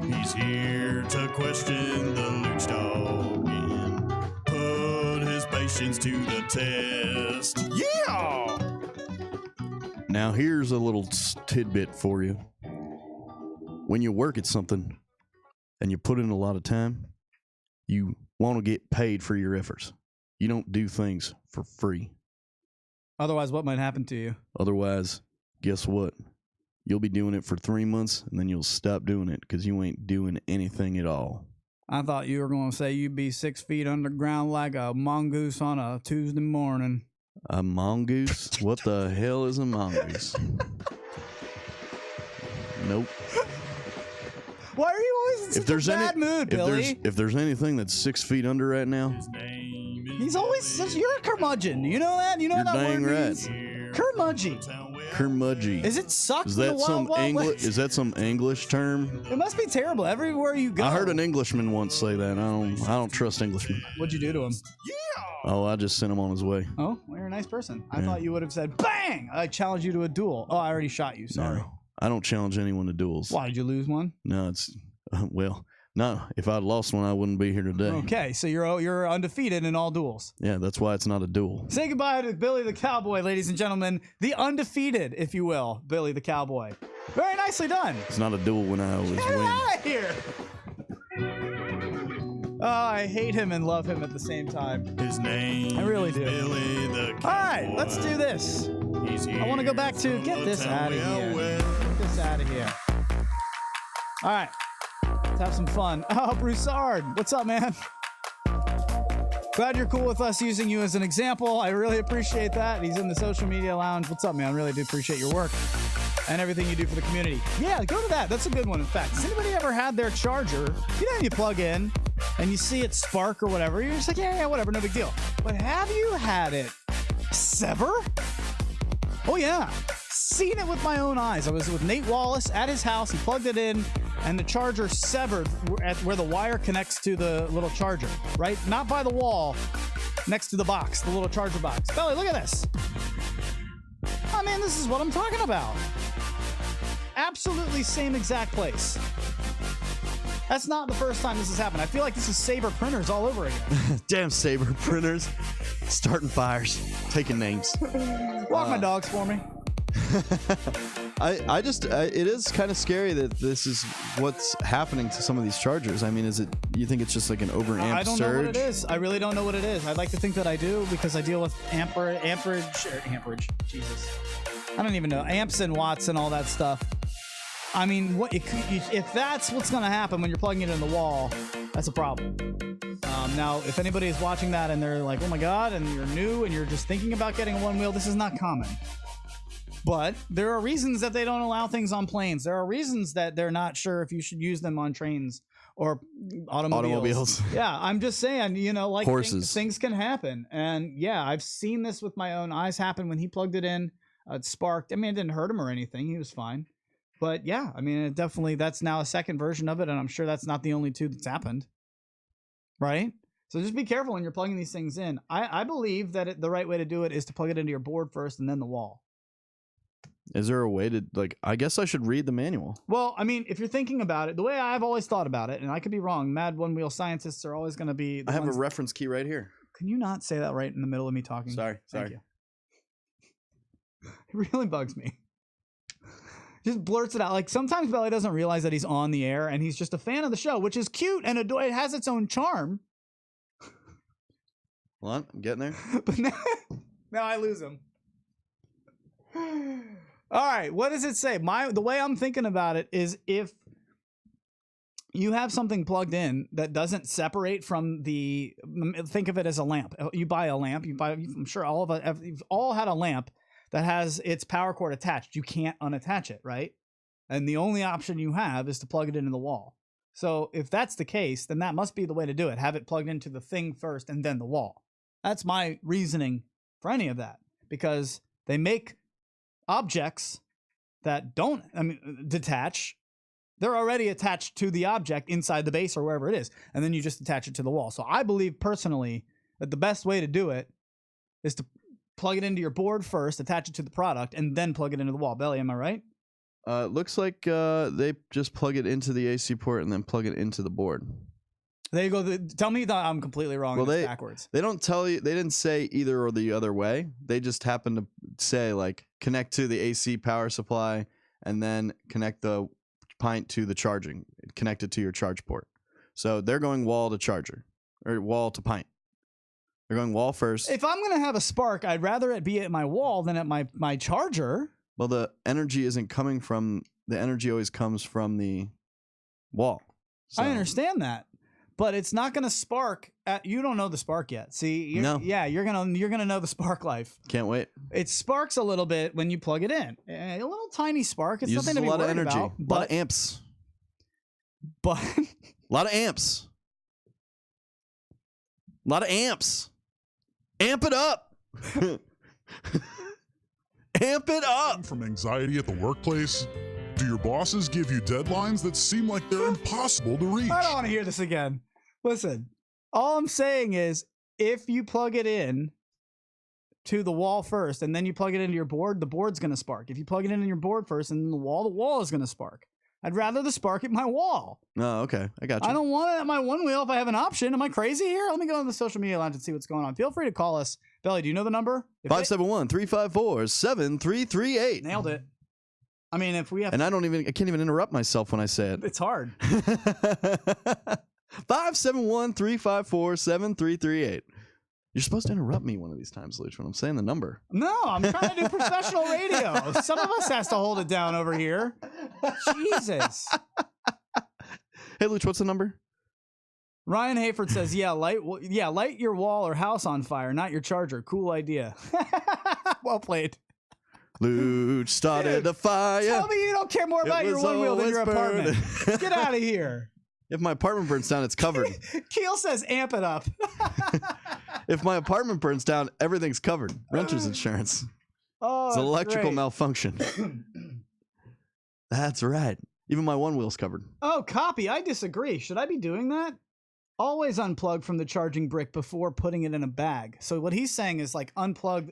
S3: He's here to question the looch dog and put his patience to the test. Yeah!
S2: Now here's a little tidbit for you. When you work at something and you put in a lot of time, you want to get paid for your efforts. You don't do things for free.
S1: Otherwise, what might happen to you?
S2: Otherwise, guess what? You'll be doing it for 3 months, and then you'll stop doing it because you ain't doing anything at all.
S1: I thought you were going to say you'd be 6 feet underground like a mongoose on a Tuesday morning.
S2: A mongoose? What the hell is a mongoose? Nope.
S1: Why are you always in such a bad mood, Billy?
S2: If there's anything that's 6 feet under right now,
S1: he's always such. You're a curmudgeon. You know that? You know what that word means? Curmudgeon.
S2: Curmudgy.
S1: Is it sucked?
S2: Is that some English? Is that some English term?
S1: It must be terrible everywhere you go.
S2: I heard an Englishman once say that. I don't trust Englishmen.
S1: What'd you do to him?
S2: Oh, I just sent him on his way.
S1: Oh, well, you're a nice person. I thought you would have said, "Bang! I challenge you to a duel." Oh, I already shot you. Sorry.
S2: No, I don't challenge anyone to duels.
S1: Why did you lose one?
S2: No, it's well. No, if I'd lost one, I wouldn't be here today.
S1: Okay, so you're undefeated in all duels.
S2: Yeah, that's why it's not a duel.
S1: Say goodbye to Billy the Cowboy, ladies and gentlemen. The undefeated, if you will, Billy the Cowboy. Very nicely done.
S2: It's not a duel when I always
S1: Get
S2: win.
S1: out of here. Oh, I hate him and love him at the same time.
S3: His name
S1: I really
S3: is
S1: do.
S3: Billy the Cowboy.
S1: All right, let's do this. I want to go back to get this out of here. Get this out of here. All right. Let's have some fun. Oh, Broussard. What's up, man? Glad you're cool with us using you as an example. I really appreciate that. He's in the social media lounge. What's up, man? I really do appreciate your work and everything you do for the community. Yeah, go to that. That's a good one, in fact. Has anybody ever had their charger? You know, you plug in and you see it spark or whatever, you're just like, yeah, whatever, no big deal. But have you had it sever? Oh yeah, seen it with my own eyes. I was with Nate Wallace at his house. He plugged it in, and the charger severed at where the wire connects to the little charger, right? Not by the wall, next to the box, the little charger box. Belly, look at this. I mean, this is what I'm talking about. Absolutely same exact place. That's not the first time this has happened. I feel like this is Saber printers all over again.
S2: Damn Saber printers. Starting fires. Taking names.
S1: Walk my dogs for me.
S2: It is kind of scary that this is what's happening to some of these chargers. I mean, you think it's just like an over amp surge?
S1: I don't know what it is. I really don't know what it is. I'd like to think that I do because I deal with amperage. Jesus. I don't even know. Amps and watts and all that stuff. I mean, if that's what's going to happen when you're plugging it in the wall, that's a problem. Now, if anybody is watching that and they're like, oh my God, and you're new and you're just thinking about getting a Onewheel, this is not common. But there are reasons that they don't allow things on planes. There are reasons that they're not sure if you should use them on trains or automobiles. Yeah, I'm just saying, like
S2: horses.
S1: Things can happen. And yeah, I've seen this with my own eyes happen when he plugged it in. It sparked. I mean, it didn't hurt him or anything. He was fine. But yeah, I mean, that's now a second version of it. And I'm sure that's not the only two that's happened. Right? So just be careful when you're plugging these things in. I believe that the right way to do it is to plug it into your board first and then the wall.
S2: Is there a way to, I guess I should read the manual.
S1: Well, I mean, if you're thinking about it, the way I've always thought about it, and I could be wrong, mad Onewheel scientists are always going to be...
S2: I have a reference key right here.
S1: Can you not say that right in the middle of me talking?
S2: Sorry.
S1: Thank you. It really bugs me. Just blurts it out. Like, sometimes Belly doesn't realize that he's on the air, and he's just a fan of the show, which is cute, and it has its own charm.
S2: Hold on, I'm getting there.
S1: But now I lose him. All right, what does it say? The way I'm thinking about it is if you have something plugged in that doesn't separate from think of it as a lamp. You buy a lamp. I'm sure you've all had a lamp that has its power cord attached. You can't unattach it, right? And the only option you have is to plug it into the wall. So if that's the case, then that must be the way to do it. Have it plugged into the thing first and then the wall. That's my reasoning for any of that, because they make objects that don't detach. They're already attached to the object inside the base or wherever it is, and then you just attach it to the wall. So I believe personally that the best way to do it is to plug it into your board first, attach it to the product, and then plug it into the wall. Belly, am I right?
S2: Looks like they just plug it into the AC port and then plug it into the board.
S1: There you go. Tell me that I'm completely wrong.
S2: Well,
S1: it's backwards.
S2: They don't tell you. They didn't say either or the other way. They just happen to say connect to the AC power supply and then connect the pint to the charging. Connect it to your charge port. So they're going wall to charger or wall to pint. They're going wall first.
S1: If I'm gonna have a spark, I'd rather it be at my wall than at my charger.
S2: Well, the energy isn't coming from the energy. Always comes from the wall. So.
S1: I understand that. But it's not going to spark. You don't know the spark yet. See,
S2: no.
S1: Yeah, you're gonna know the spark life.
S2: Can't wait.
S1: It sparks a little bit when you plug it in. A little tiny spark. It's nothing to be worried about.
S2: A lot of energy. A lot of amps.
S1: But
S2: a lot of amps. A lot of amps. Amp it up. Amp it up.
S4: From anxiety at the workplace. Do your bosses give you deadlines that seem like they're impossible to reach?
S1: I don't want to hear this again. Listen, all I'm saying is if you plug it in to the wall first and then you plug it into your board, the board's going to spark. If you plug it in your board first and then the wall is going to spark. I'd rather the spark at my wall.
S2: Oh, okay. I got you.
S1: I don't want it at my Onewheel if I have an option. Am I crazy here? Let me go on the social media lounge and see what's going on. Feel free to call us. Belly, do you know the number?
S2: 571-354-7338.
S1: Nailed it. I mean, if we have...
S2: And I can't even interrupt myself when I say it.
S1: It's hard.
S2: 571-354-7338. You're supposed to interrupt me one of these times, Luch, when I'm saying the number.
S1: No, I'm trying to do professional radio. Some of us has to hold it down over here. Jesus.
S2: Hey, Luch, what's the number?
S1: Ryan Hayford says, light your wall or house on fire, not your charger. Cool idea. Well played.
S2: Luch started a fire.
S1: Tell me you don't care more about your Onewheel than your apartment. Get out of here.
S2: If my apartment burns down, it's covered.
S1: Keel says amp it up.
S2: If my apartment burns down, everything's covered. Renter's insurance.
S1: Oh,
S2: It's an electrical
S1: great.
S2: malfunction. That's right. Even my one wheel's covered.
S1: Oh, copy. I disagree. Should I be doing that? Always unplug from the charging brick before putting it in a bag. So what he's saying is like unplug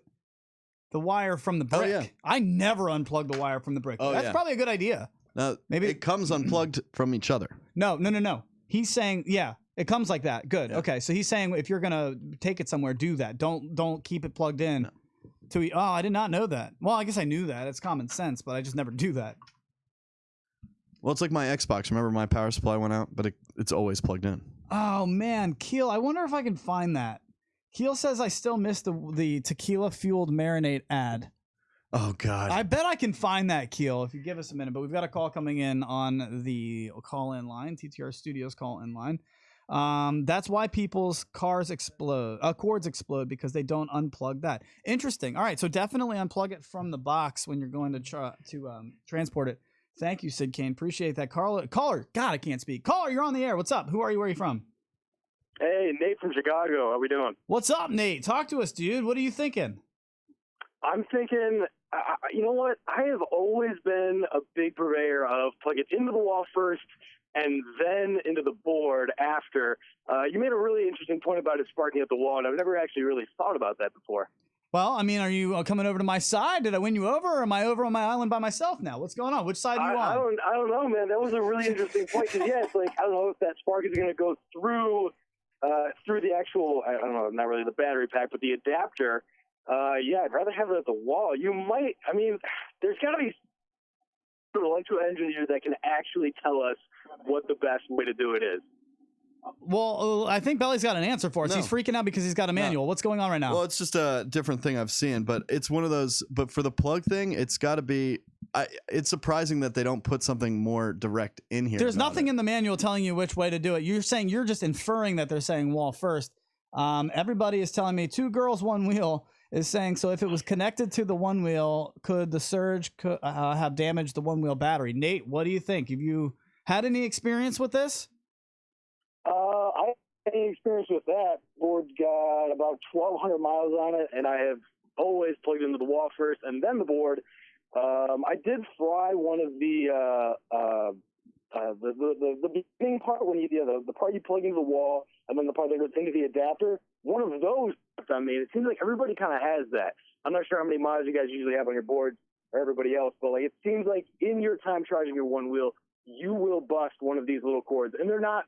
S1: the wire from the brick.
S2: yeah.
S1: I never unplug the wire from the brick.
S2: Oh,
S1: That's
S2: yeah.
S1: probably a good idea.
S2: Now,
S1: Maybe-
S2: it comes unplugged from each other.
S1: No. He's saying, yeah, it comes like that. Good.
S2: Yeah.
S1: Okay. So he's saying if you're gonna take it somewhere, do that. Don't keep it plugged in. No. Oh, I did not know that. Well, I guess I knew that. It's common sense, but I just never do that.
S2: Well, it's like my Xbox. Remember my power supply went out, but it's always plugged in.
S1: Oh man, Keel, I wonder if I can find that. Keel says I still miss the tequila fueled marinade ad.
S2: Oh God.
S1: I bet I can find that, Keel, if you give us a minute. But we've got a call coming in on the call-in line, TTR Studios call-in line. That's why people's cords explode, because they don't unplug that. Interesting. All right, so definitely unplug it from the box when you're going to transport it. Thank you, Sid Kane. Appreciate that. Caller, God, I can't speak. Caller, you're on the air. What's up? Who are you? Where are you from?
S5: Hey, Nate from Chicago. How we doing?
S1: What's up, Nate? Talk to us, dude. What are you thinking?
S5: I'm thinking, you know what? I have always been a big purveyor of plug it into the wall first and then into the board after. You made a really interesting point about it sparking at the wall, and I've never actually really thought about that before.
S1: Well, I mean, are you coming over to my side? Did I win you over, or am I over on my island by myself now? What's going on? Which side are you on?
S5: I don't know, man. That was a really interesting point, because, yeah, it's like, I don't know if that spark is going to go through the actual, I don't know, not really the battery pack, but the adapter. Yeah, I'd rather have it at the wall. You might, I mean, there's got to be an electrical engineer that can actually tell us what the best way to do it is.
S1: Well, I think Belly's got an answer for us.
S2: No.
S1: He's freaking out because he's got a manual. What's going on right now?
S2: Well, it's just a different thing I've seen, but it's one of those. But for the plug thing, it's got to be. It's surprising that they don't put something more direct in here.
S1: There's nothing in the manual telling you which way to do it. You're saying you're just inferring that they're saying wall first. Everybody is telling me 2 girls, 1 wheel is saying, so if it was connected to the 1 wheel, could the surge have damaged the 1 wheel battery? Nate, what do you think? Have you had any experience with this?
S5: I had any experience with that. Board's got about 1,200 miles on it, and I have always plugged into the wall first and then the board. I did fry one of the beginning part when the part you plug into the wall and then the part that goes into the adapter. One of those, I mean, it seems like everybody kind of has that. I'm not sure how many miles you guys usually have on your boards or everybody else, but like it seems like in your time charging your 1 wheel, you will bust one of these little cords, and they're not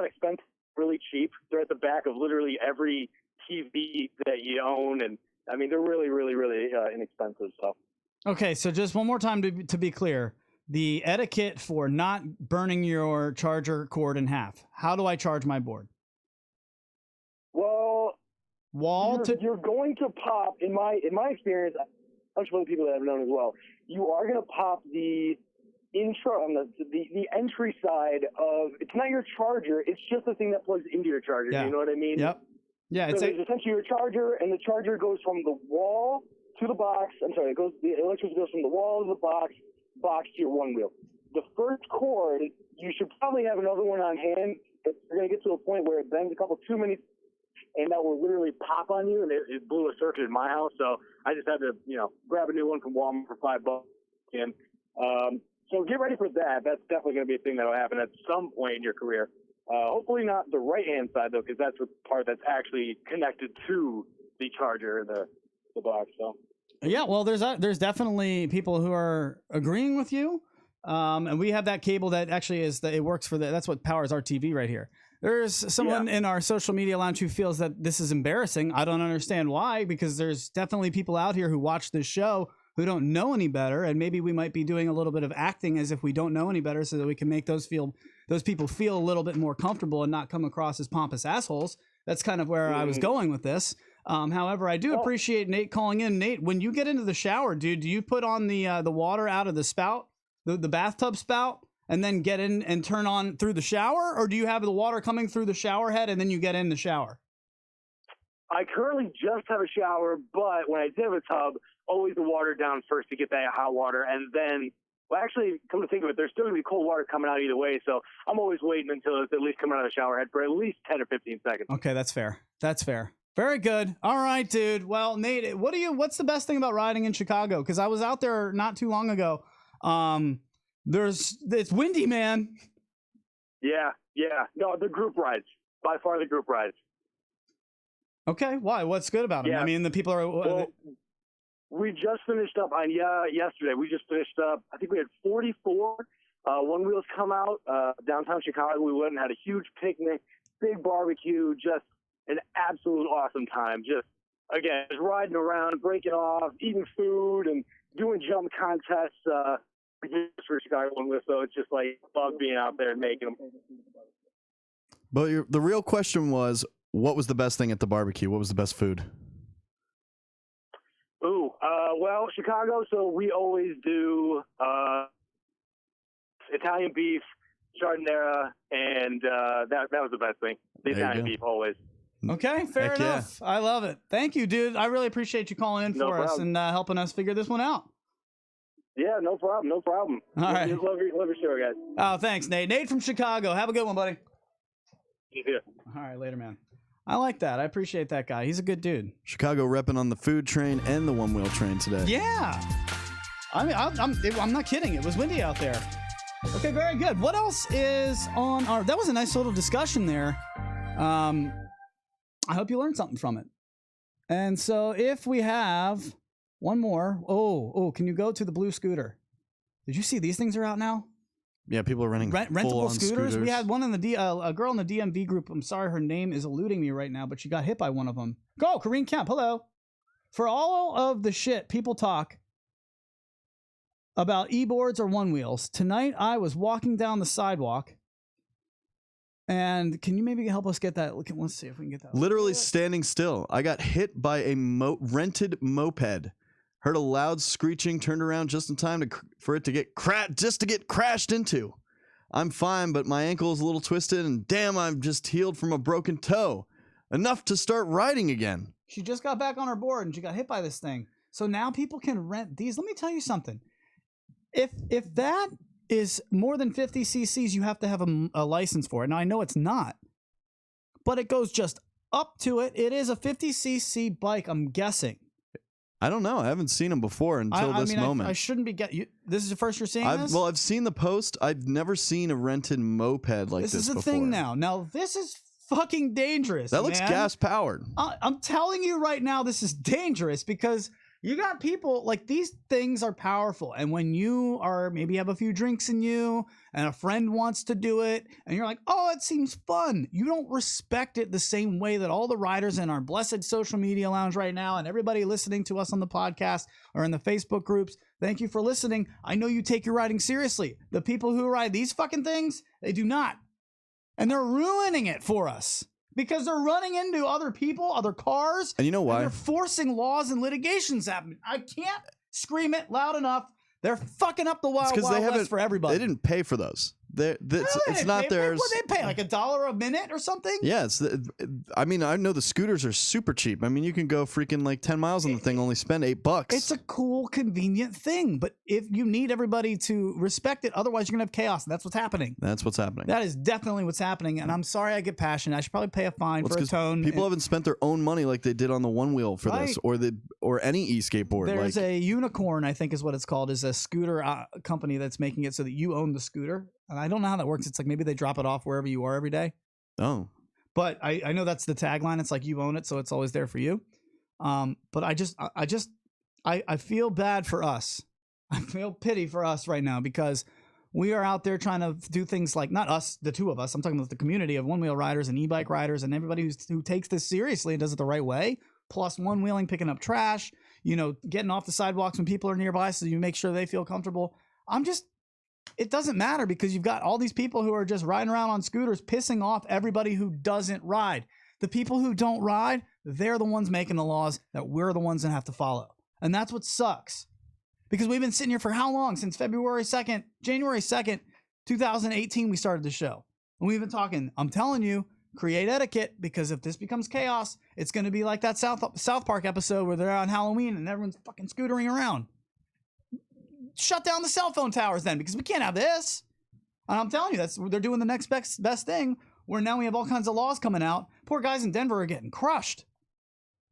S5: expensive, really cheap. They're at the back of literally every TV that you own, and I mean they're really, really, really inexpensive. So.
S1: Okay, so just one more time to be clear. The etiquette for not burning your charger cord in half. How do I charge my board?
S5: Well, you're going to pop, in my experience, a bunch of other people that I've known as well, you are going to pop the intro on the entry side of, it's not your charger, it's just the thing that plugs into your charger.
S1: Yeah.
S5: You know what I mean?
S1: Yep. Yeah,
S5: So there's essentially your charger, and the charger goes from the wall to the box. I'm sorry, the electricity goes from the wall to the box to your 1 wheel. The first cord, you should probably have another one on hand. But you're going to get to a point where it bends a couple too many, and that will literally pop on you, and it blew a circuit in my house. So I just had to, grab a new one from Walmart for $5. And so get ready for that. That's definitely going to be a thing that will happen at some point in your career. Hopefully not the right-hand side, though, because that's the part that's actually connected to the charger, the box. So.
S1: Yeah, well, there's definitely people who are agreeing with you, and we have that cable that actually it works for that's what powers our TV right here. There's someone in our social media lounge who feels that this is embarrassing. I don't understand why, because there's definitely people out here who watch this show who don't know any better, and maybe we might be doing a little bit of acting as if we don't know any better, so that we can make those people feel a little bit more comfortable and not come across as pompous assholes. That's kind of where I was going with this. However, I do appreciate Nate calling in. Nate, when you get into the shower, dude, do you put on the water out of the spout, the bathtub spout, and then get in and turn on through the shower, or do you have the water coming through the shower head and then you get in the shower?
S5: I currently just have a shower, but when I did have a tub, always the water down first to get that hot water, and then Well, actually, come to think of it, there's still going to be cold water coming out either way, so I'm always waiting until it's at least coming out of the shower head for at least 10 or 15 seconds.
S1: Okay, that's fair. That's fair. Very good. All right, dude. Well, Nate, what's the best thing about riding in Chicago? Because I was out there not too long ago. It's windy, man.
S5: Yeah. No, the group rides. By far the group rides.
S1: Okay, why? What's good about them?
S5: Yeah.
S1: I mean, the people are...
S5: Well, we just finished up on yesterday. We just finished up. I think we had 44 one-wheels come out downtown Chicago. We went and had a huge picnic, big barbecue, just an absolute awesome time. Just riding around, breaking off, eating food, and doing jump contests for Chicago one-wheel. So it's just like love being out there and making them.
S2: But the real question was, what was the best thing at the barbecue? What was the best food?
S5: Well, Chicago, so we always do Italian beef, giardiniera, and that was the best thing. The Italian beef always.
S1: Okay, fair enough. Yeah. I love it. Thank you, dude. I really appreciate you calling in for us and helping us figure this one out.
S5: Yeah, no problem.
S1: All right.
S5: Love your show, guys.
S1: Oh, thanks, Nate. Nate from Chicago. Have a good one, buddy.
S5: Yeah.
S1: All right, later, man. I like that. I appreciate that guy. He's a good dude.
S2: Chicago repping on the food train and the one-wheel train today.
S1: Yeah. I mean, I'm not kidding. It was windy out there. Okay, very good. What else is on our... That was a nice little discussion there. I hope you learned something from it. And so if we have one more... Oh, can you go to the blue scooter? Did you see these things are out now?
S2: Yeah, people are running
S1: rentable scooters. We had one in the a girl in the DMV group. I'm sorry, her name is eluding me right now, but she got hit by one of them. Go, Kareen Kemp. Hello. For all of the shit people talk about e-boards or one wheels, tonight I was walking down the sidewalk, and can you maybe help us get that? Let's see if we can get that.
S2: Literally standing still. I got hit by a rented moped. Heard a loud screeching, turned around just in time for it to get crashed into. I'm fine, but my ankle is a little twisted, and damn, I've just healed from a broken toe. Enough to start riding again.
S1: She just got back on her board, and she got hit by this thing. So now people can rent these. Let me tell you something. If that is more than 50 cc's, you have to have a license for it. Now, I know it's not, but it goes just up to it. It is a 50 cc bike, I'm guessing.
S2: I don't know. I haven't seen them before until this moment.
S1: I shouldn't be this is the first you're seeing this?
S2: Well, I've seen the post. I've never seen a rented moped like this before.
S1: This is the thing now. Now, this is fucking dangerous,
S2: That looks gas-powered.
S1: I'm telling you right now, this is dangerous because you got people, like, these things are powerful. And when you are, maybe have a few drinks in you and a friend wants to do it and you're like, oh, it seems fun. You don't respect it the same way that all the riders in our blessed social media lounge right now and everybody listening to us on the podcast or in the Facebook groups, thank you for listening. I know you take your riding seriously. The people who ride these fucking things, they do not. And they're ruining it for us. Because they're running into other people, other cars.
S2: And you know why?
S1: They're forcing laws and litigations happen. I can't scream it loud enough. They're fucking up the wild west for everybody.
S2: They didn't pay for those. It's not theirs.
S1: What they pay? Like $1 a minute or something?
S2: Yeah, I mean, I know the scooters are super cheap. I mean, you can go freaking like 10 miles on the thing, only spend $8.
S1: It's a cool, convenient thing. But if you need everybody to respect it, otherwise you're going to have chaos. And that's what's happening.
S2: That's what's happening.
S1: That is definitely what's happening. And I'm sorry I get passionate. I should probably pay a fine for a tone.
S2: People haven't spent their own money like they did on the one wheel for this or any e-skateboard.
S1: There's a Unicorn, I think is what it's called, is a scooter company that's making it so that you own the scooter. And I don't know how that works. It's like maybe they drop it off wherever you are every day.
S2: Oh.
S1: But I know that's the tagline. It's like you own it, so it's always there for you. But I feel bad for us. I feel pity for us right now because we are out there trying to do things like, not us, the two of us. I'm talking about the community of one-wheel riders and e-bike riders and everybody who takes this seriously and does it the right way. Plus one-wheeling, picking up trash, getting off the sidewalks when people are nearby so you make sure they feel comfortable. It doesn't matter because you've got all these people who are just riding around on scooters pissing off everybody who doesn't ride. The people who don't ride, they're the ones making the laws that we're the ones that have to follow. And that's what sucks. Because we've been sitting here for how long? Since January 2nd, 2018, we started the show. And we've been talking, I'm telling you, create etiquette, because if this becomes chaos, it's going to be like that South Park episode where they're on Halloween and everyone's fucking scootering around. shut down the cell phone towers then, because we can't have this. And I'm telling you, they're doing the next best thing, where now we have all kinds of laws coming out. Poor guys in Denver are getting crushed.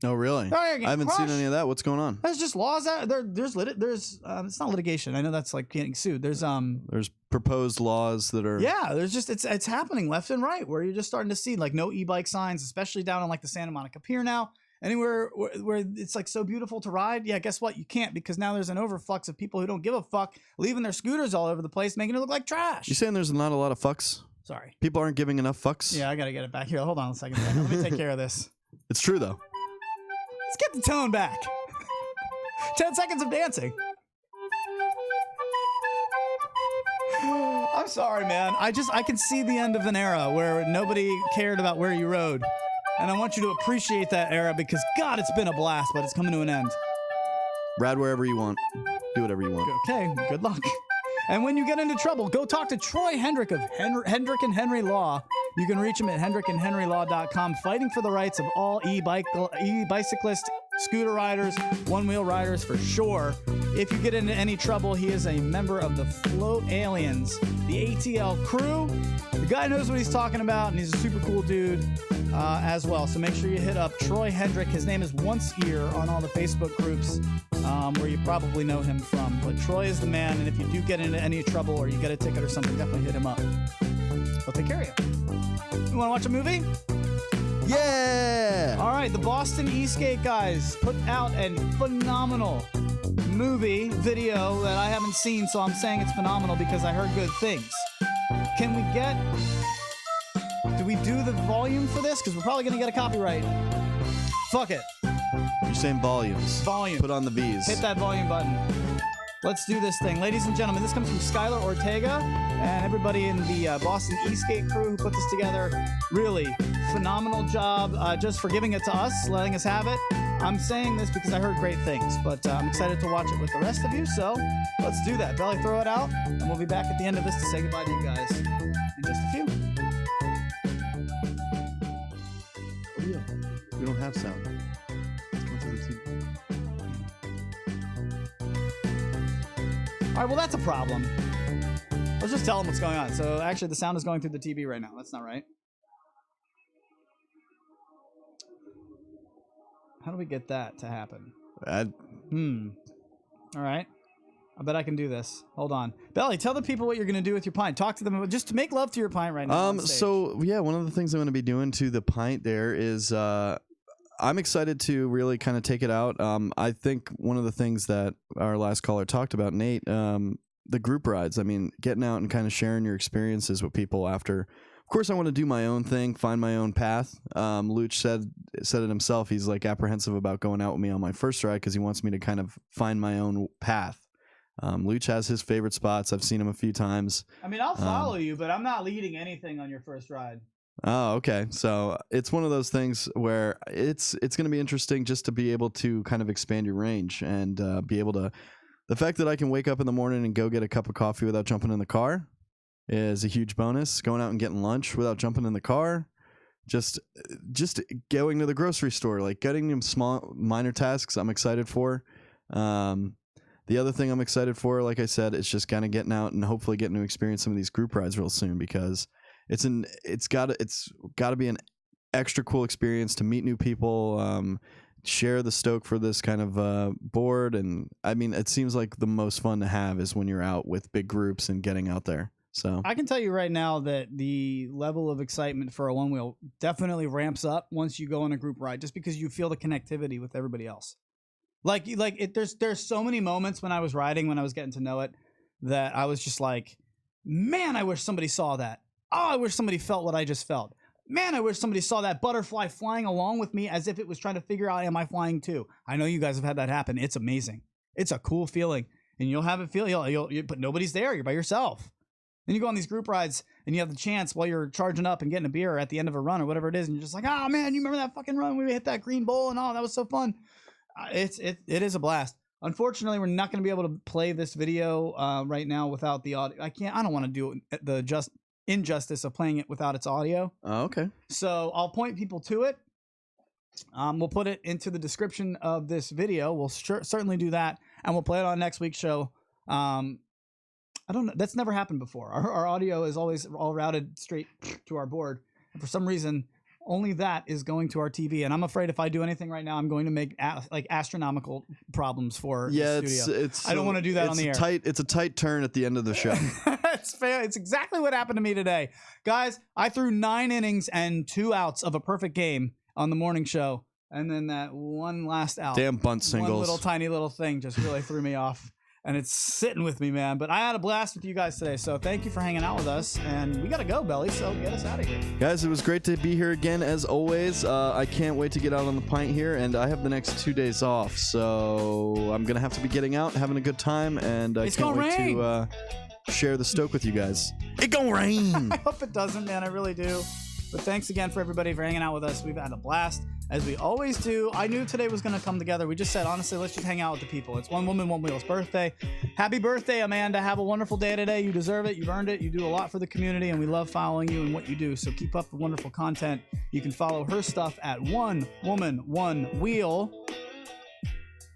S2: Oh, really? I haven't seen any of that. What's going on?
S1: There's just laws out there. There's it's not litigation. I know that's like getting sued. There's
S2: proposed laws that are
S1: there's just it's happening left and right, where you're just starting to see like no e-bike signs, especially down on like the Santa Monica Pier now. Anywhere where it's like so beautiful to ride, guess what? You can't, because now there's an overflux of people who don't give a fuck, leaving their scooters all over the place, making it look like trash.
S2: You saying there's not a lot of fucks?
S1: Sorry,
S2: people aren't giving enough fucks.
S1: Yeah, I gotta get it back here. Hold on a second. Let me take care of this.
S2: It's true though.
S1: Let's get the tone back. 10 seconds of dancing. I'm sorry, man. I can see the end of an era where nobody cared about where you rode. And I want you to appreciate that era, because, God, it's been a blast, but it's coming to an end.
S2: Ride wherever you want. Do whatever you want.
S1: Okay, good luck. And when you get into trouble, go talk to Troy Hendrick of Hendrick and Henry Law. You can reach him at hendrickandhenrylaw.com, fighting for the rights of all e-bicyclists, scooter riders, one-wheel riders for sure. If you get into any trouble, he is a member of the Float Aliens, the ATL crew. The guy knows what he's talking about, and he's a super cool dude as well. So make sure you hit up Troy Hendrick. His name is Once Here on all the Facebook groups where you probably know him from. But Troy is the man, and if you do get into any trouble or you get a ticket or something, definitely hit him up. He'll take care of you. You want to watch a movie?
S2: Yeah!
S1: All right, the Boston Eastgate guys put out a phenomenal movie video that I haven't seen, so I'm saying it's phenomenal because I heard good things. Can we get... Do we do the volume for this? Because we're probably going to get a copyright. Fuck it.
S2: You're saying volumes.
S1: Volume.
S2: Put on the V's.
S1: Hit that volume button. Let's do this thing. Ladies and gentlemen, this comes from Skylar Ortega and everybody in the Boston Eastgate crew who put this together. Really phenomenal job just for giving it to us, letting us have it. I'm saying this because I heard great things, but I'm excited to watch it with the rest of you, so let's do that. Belly, throw it out, and we'll be back at the end of this to say goodbye to you guys in just a few.
S2: Oh, yeah. We don't have sound. Let's go to the TV.
S1: All right, well, that's a problem. Let's just tell them what's going on. So, actually, the sound is going through the TV right now. That's not right. How do we get that to happen? All right. I bet I can do this. Hold on. Belly, tell the people what you're going to do with your pint. Talk to them. Just to make love to your pint right now.
S2: So, yeah, one of the things I'm going to be doing to the pint there is I'm excited to really kind of take it out. I think one of the things that our last caller talked about, Nate, the group rides. I mean, getting out and kind of sharing your experiences with people after. Of course, I want to do my own thing, find my own path. Luch said it himself. He's like apprehensive about going out with me on my first ride because he wants me to kind of find my own path. Luch has his favorite spots. I've seen him a few times.
S1: I mean, I'll follow you, but I'm not leading anything on your first ride.
S2: Oh, okay. So it's one of those things where it's going to be interesting just to be able to kind of expand your range and be able to. The fact that I can wake up in the morning and go get a cup of coffee without jumping in the car is a huge bonus. Going out and getting lunch without jumping in the car, just going to the grocery store, like getting them small minor tasks I'm excited for. The other thing I'm excited for, like I said, is just kind of getting out and hopefully getting to experience some of these group rides real soon, because it's got to be an extra cool experience to meet new people, share the stoke for this kind of board. And I mean, it seems like the most fun to have is when you're out with big groups and getting out there. So
S1: I can tell you right now that the level of excitement for a one wheel definitely ramps up once you go on a group ride, just because you feel the connectivity with everybody else. There's so many moments when I was riding, when I was getting to know it, that I was just like, man, I wish somebody saw that. Oh, I wish somebody felt what I just felt. Man, I wish somebody saw that butterfly flying along with me as if it was trying to figure out, am I flying too? I know you guys have had that happen. It's amazing. It's a cool feeling. And you'll have it feel, but nobody's there. You're by yourself. Then you go on these group rides and you have the chance while you're charging up and getting a beer at the end of a run or whatever it is. And you're just like, oh man, you remember that fucking run when we hit that green bowl and all that was so fun. It is a blast. Unfortunately, we're not going to be able to play this video right now without the audio. I don't want to do the injustice of playing it without its audio.
S2: Oh, okay.
S1: So I'll point people to it. We'll put it into the description of this video. We'll certainly do that, and we'll play it on next week's show I don't know. That's never happened before. Our audio is always all routed straight to our board. And for some reason, only that is going to our TV. And I'm afraid if I do anything right now, I'm going to make like astronomical problems for the studio. I don't want to do that on the air.
S2: It's a tight turn at the end of the show.
S1: It's fair. It's exactly what happened to me today. Guys, I threw 9 innings and 2 outs of a perfect game on the morning show. And then that one last out.
S2: Damn bunt singles.
S1: One little tiny little thing just really threw me off. And it's sitting with me, man. But I had a blast with you guys today. So thank you for hanging out with us. And we got to go, Belly. So get us out of here.
S2: Guys, it was great to be here again, as always. I can't wait to get out on the pint here. And I have the next 2 days off. So I'm going to have to be getting out, having a good time. And I can't wait to share the stoke with you guys. It gonna rain.
S1: I hope it doesn't, man. I really do. But thanks again for everybody for hanging out with us. We've had a blast, as we always do. I knew today was going to come together. We just said, honestly, let's just hang out with the people. It's One Woman, One Wheel's birthday. Happy birthday, Amanda. Have a wonderful day today. You deserve it. You've earned it. You do a lot for the community, and we love following you and what you do. So keep up the wonderful content. You can follow her stuff at One Woman, One Wheel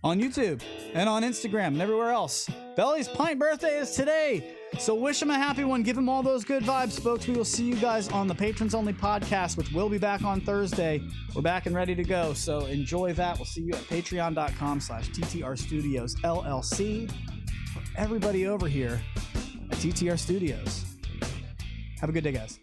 S1: on YouTube and on Instagram and everywhere else. Belly's pint birthday is today. So wish him a happy one. Give him all those good vibes, folks. We will see you guys on the Patrons Only podcast, which will be back on Thursday. We're back and ready to go. So enjoy that. We'll see you at patreon.com/TTR Studios LLC. For everybody over here at TTR Studios. Have a good day, guys.